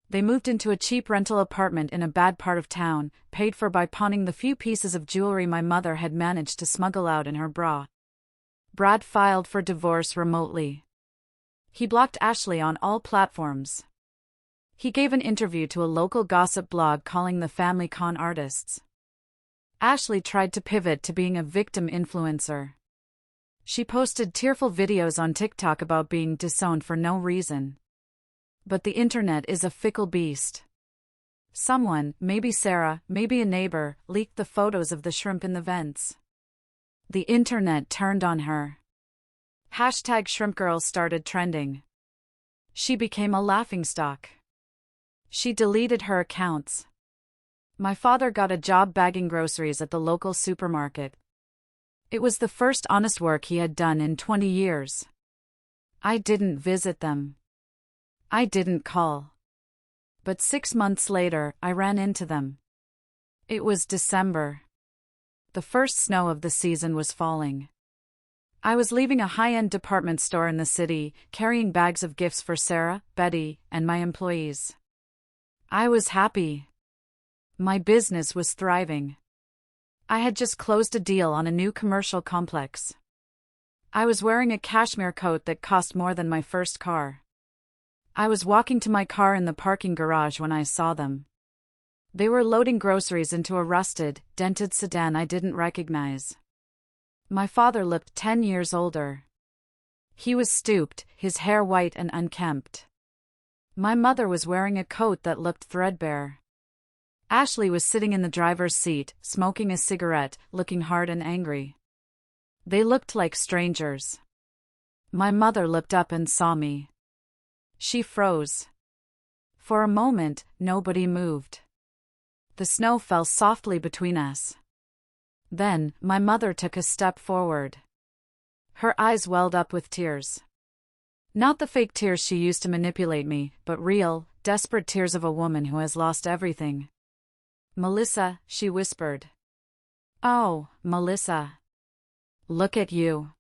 A: They moved into a cheap rental apartment in a bad part of town, paid for by pawning the few pieces of jewelry my mother had managed to smuggle out in her bra. Brad filed for divorce remotely. He blocked Ashley on all platforms. He gave an interview to a local gossip blog calling the family con artists. Ashley tried to pivot to being a victim influencer. She posted tearful videos on TikTok about being disowned for no reason. But the internet is a fickle beast. Someone, maybe Sarah, maybe a neighbor, leaked the photos of the shrimp in the vents. The internet turned on her. #ShrimpGirl started trending. She became a laughingstock. She deleted her accounts. My father got a job bagging groceries at the local supermarket. It was the first honest work he had done in 20 years. I didn't visit them. I didn't call. But 6 months later, I ran into them. It was December. The first snow of the season was falling. I was leaving a high-end department store in the city, carrying bags of gifts for Sarah, Betty, and my employees. I was happy. My business was thriving. I had just closed a deal on a new commercial complex. I was wearing a cashmere coat that cost more than my first car. I was walking to my car in the parking garage when I saw them. They were loading groceries into a rusted, dented sedan I didn't recognize. My father looked 10 years older. He was stooped, his hair white and unkempt. My mother was wearing a coat that looked threadbare. Ashley was sitting in the driver's seat, smoking a cigarette, looking hard and angry. They looked like strangers. My mother looked up and saw me. She froze. For a moment, nobody moved. The snow fell softly between us. Then, my mother took a step forward. Her eyes welled up with tears. Not the fake tears she used to manipulate me, but real, desperate tears of a woman who has lost everything. "Melissa," she whispered. "Oh, Melissa. Look at you."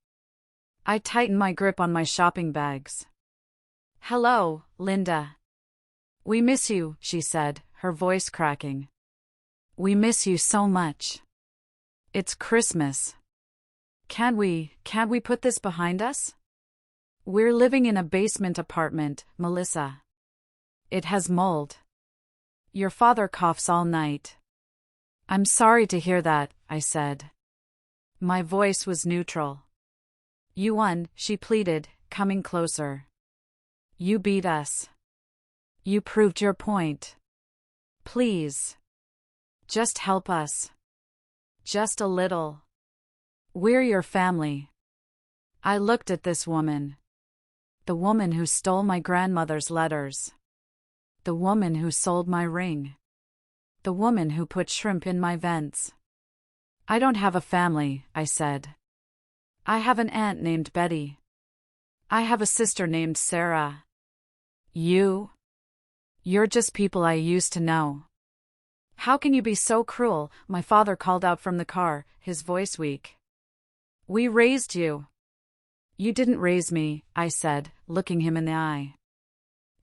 A: I tightened my grip on my shopping bags. "Hello, Linda. We miss you," she said, her voice cracking. "We miss you so much. It's Christmas. Can't we put this behind us? We're living in a basement apartment, Melissa. It has mold. Your father coughs all night." "I'm sorry to hear that," I said. My voice was neutral. "You won," she pleaded, coming closer. "You beat us. You proved your point. Please. Just help us. Just a little. We're your family." I looked at this woman. The woman who stole my grandmother's letters. The woman who sold my ring. The woman who put shrimp in my vents. I don't have a family, I said. I have an aunt named Betty. I have a sister named Sarah. You're just people I used to know. How can you be so cruel? My father called out from the car, his voice weak. We raised you. You didn't raise me, I said, looking him in the eye.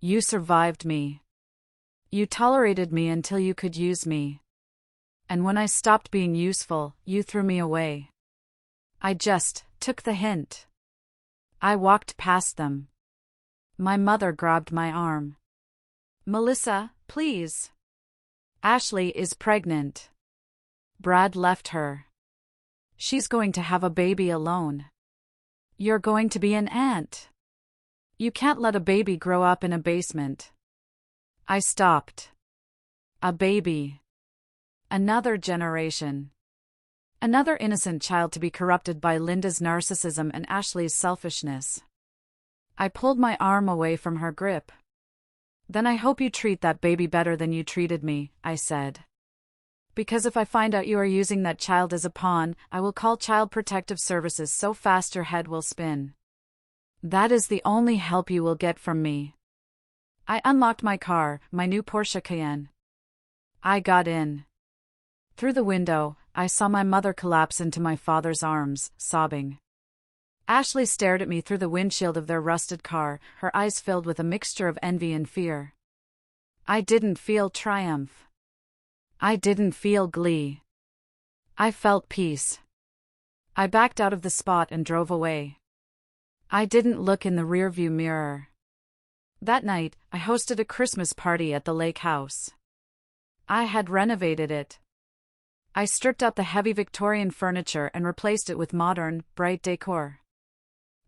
A: You survived me. You tolerated me until you could use me. And when I stopped being useful, you threw me away. I just took the hint. I walked past them. My mother grabbed my arm. Melissa, please. Ashley is pregnant. Brad left her. She's going to have a baby alone. You're going to be an aunt. You can't let a baby grow up in a basement. I stopped. A baby. Another generation. Another innocent child to be corrupted by Linda's narcissism and Ashley's selfishness. I pulled my arm away from her grip. Then I hope you treat that baby better than you treated me, I said. Because if I find out you are using that child as a pawn, I will call Child Protective Services so fast your head will spin. That is the only help you will get from me. I unlocked my car, my new Porsche Cayenne. I got in. Through the window, I saw my mother collapse into my father's arms, sobbing. Ashley stared at me through the windshield of their rusted car, her eyes filled with a mixture of envy and fear. I didn't feel triumph. I didn't feel glee. I felt peace. I backed out of the spot and drove away. I didn't look in the rearview mirror. That night, I hosted a Christmas party at the lake house. I had renovated it. I stripped out the heavy Victorian furniture and replaced it with modern, bright decor.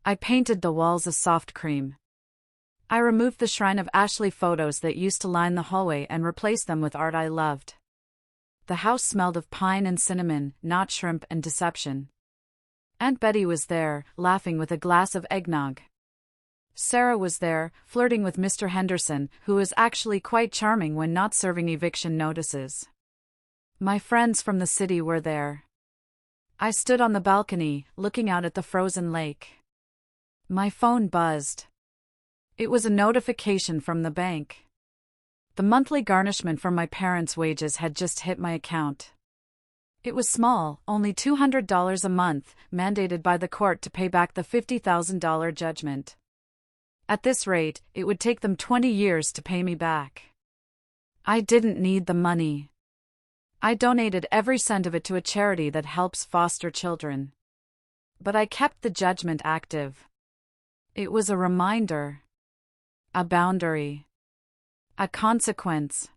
A: I painted the walls a soft cream. I removed the shrine of Ashley photos that used to line the hallway and replaced them with art I loved. The house smelled of pine and cinnamon, not shrimp and deception. Aunt Betty was there, laughing with a glass of eggnog. Sarah was there, flirting with Mr. Henderson, who was actually quite charming when not serving eviction notices. My friends from the city were there. I stood on the balcony, looking out at the frozen lake. My phone buzzed. It was a notification from the bank. The monthly garnishment from my parents' wages had just hit my account. It was small, only $200 a month, mandated by the court to pay back the $50,000 judgment. At this rate, it would take them 20 years to pay me back. I didn't need the money. I donated every cent of it to a charity that helps foster children. But I kept the judgment active. It was a reminder. A boundary. A consequence.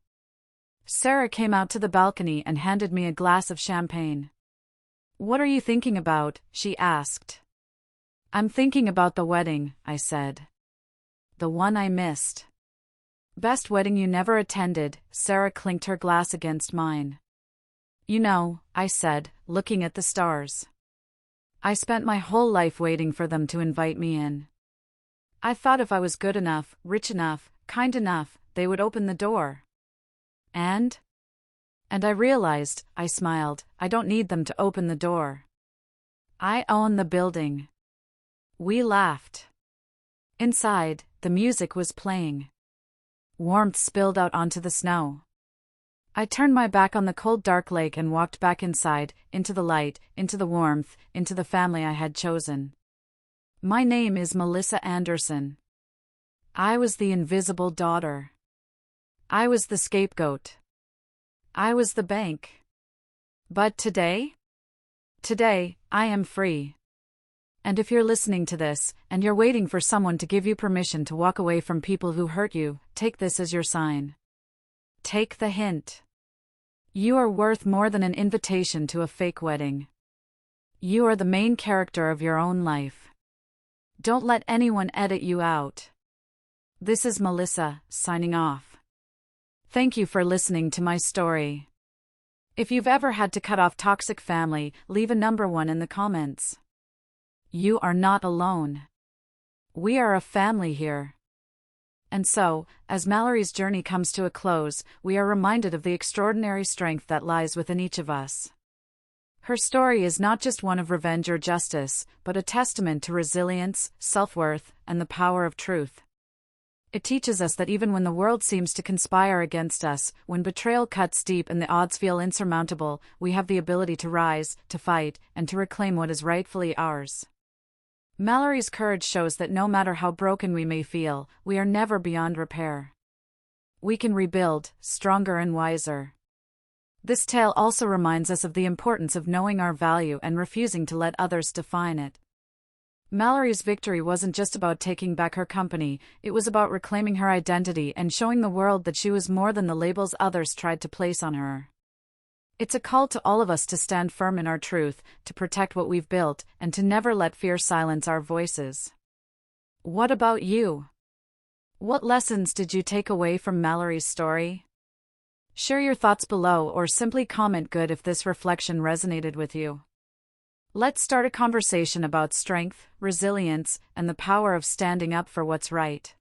A: Sarah came out to the balcony and handed me a glass of champagne. What are you thinking about? She asked. I'm thinking about the wedding, I said. The one I missed. Best wedding you never attended, Sarah clinked her glass against mine. You know, I said, looking at the stars. I spent my whole life waiting for them to invite me in. I thought if I was good enough, rich enough, kind enough, they would open the door. And I realized, I smiled, I don't need them to open the door. I own the building. We laughed. Inside, the music was playing. Warmth spilled out onto the snow. I turned my back on the cold dark lake and walked back inside, into the light, into the warmth, into the family I had chosen. My name is Melissa Anderson. I was the invisible daughter. I was the scapegoat. I was the bank. But today? Today, I am free. And if you're listening to this, and you're waiting for someone to give you permission to walk away from people who hurt you, take this as your sign. Take the hint. You are worth more than an invitation to a fake wedding. You are the main character of your own life. Don't let anyone edit you out. This is Melissa, signing off. Thank you for listening to my story. If you've ever had to cut off toxic family, leave a number 1 in the comments. You are not alone. We are a family here. And so, as Mallory's journey comes to a close, we are reminded of the extraordinary strength that lies within each of us. Her story is not just one of revenge or justice, but a testament to resilience, self-worth, and the power of truth. It teaches us that even when the world seems to conspire against us, when betrayal cuts deep and the odds feel insurmountable, we have the ability to rise, to fight, and to reclaim what is rightfully ours. Mallory's courage shows that no matter how broken we may feel, we are never beyond repair. We can rebuild, stronger and wiser. This tale also reminds us of the importance of knowing our value and refusing to let others define it. Mallory's victory wasn't just about taking back her company, it was about reclaiming her identity and showing the world that she was more than the labels others tried to place on her. It's a call to all of us to stand firm in our truth, to protect what we've built, and to never let fear silence our voices. What about you? What lessons did you take away from Mallory's story? Share your thoughts below or simply comment good if this reflection resonated with you. Let's start a conversation about strength, resilience, and the power of standing up for what's right.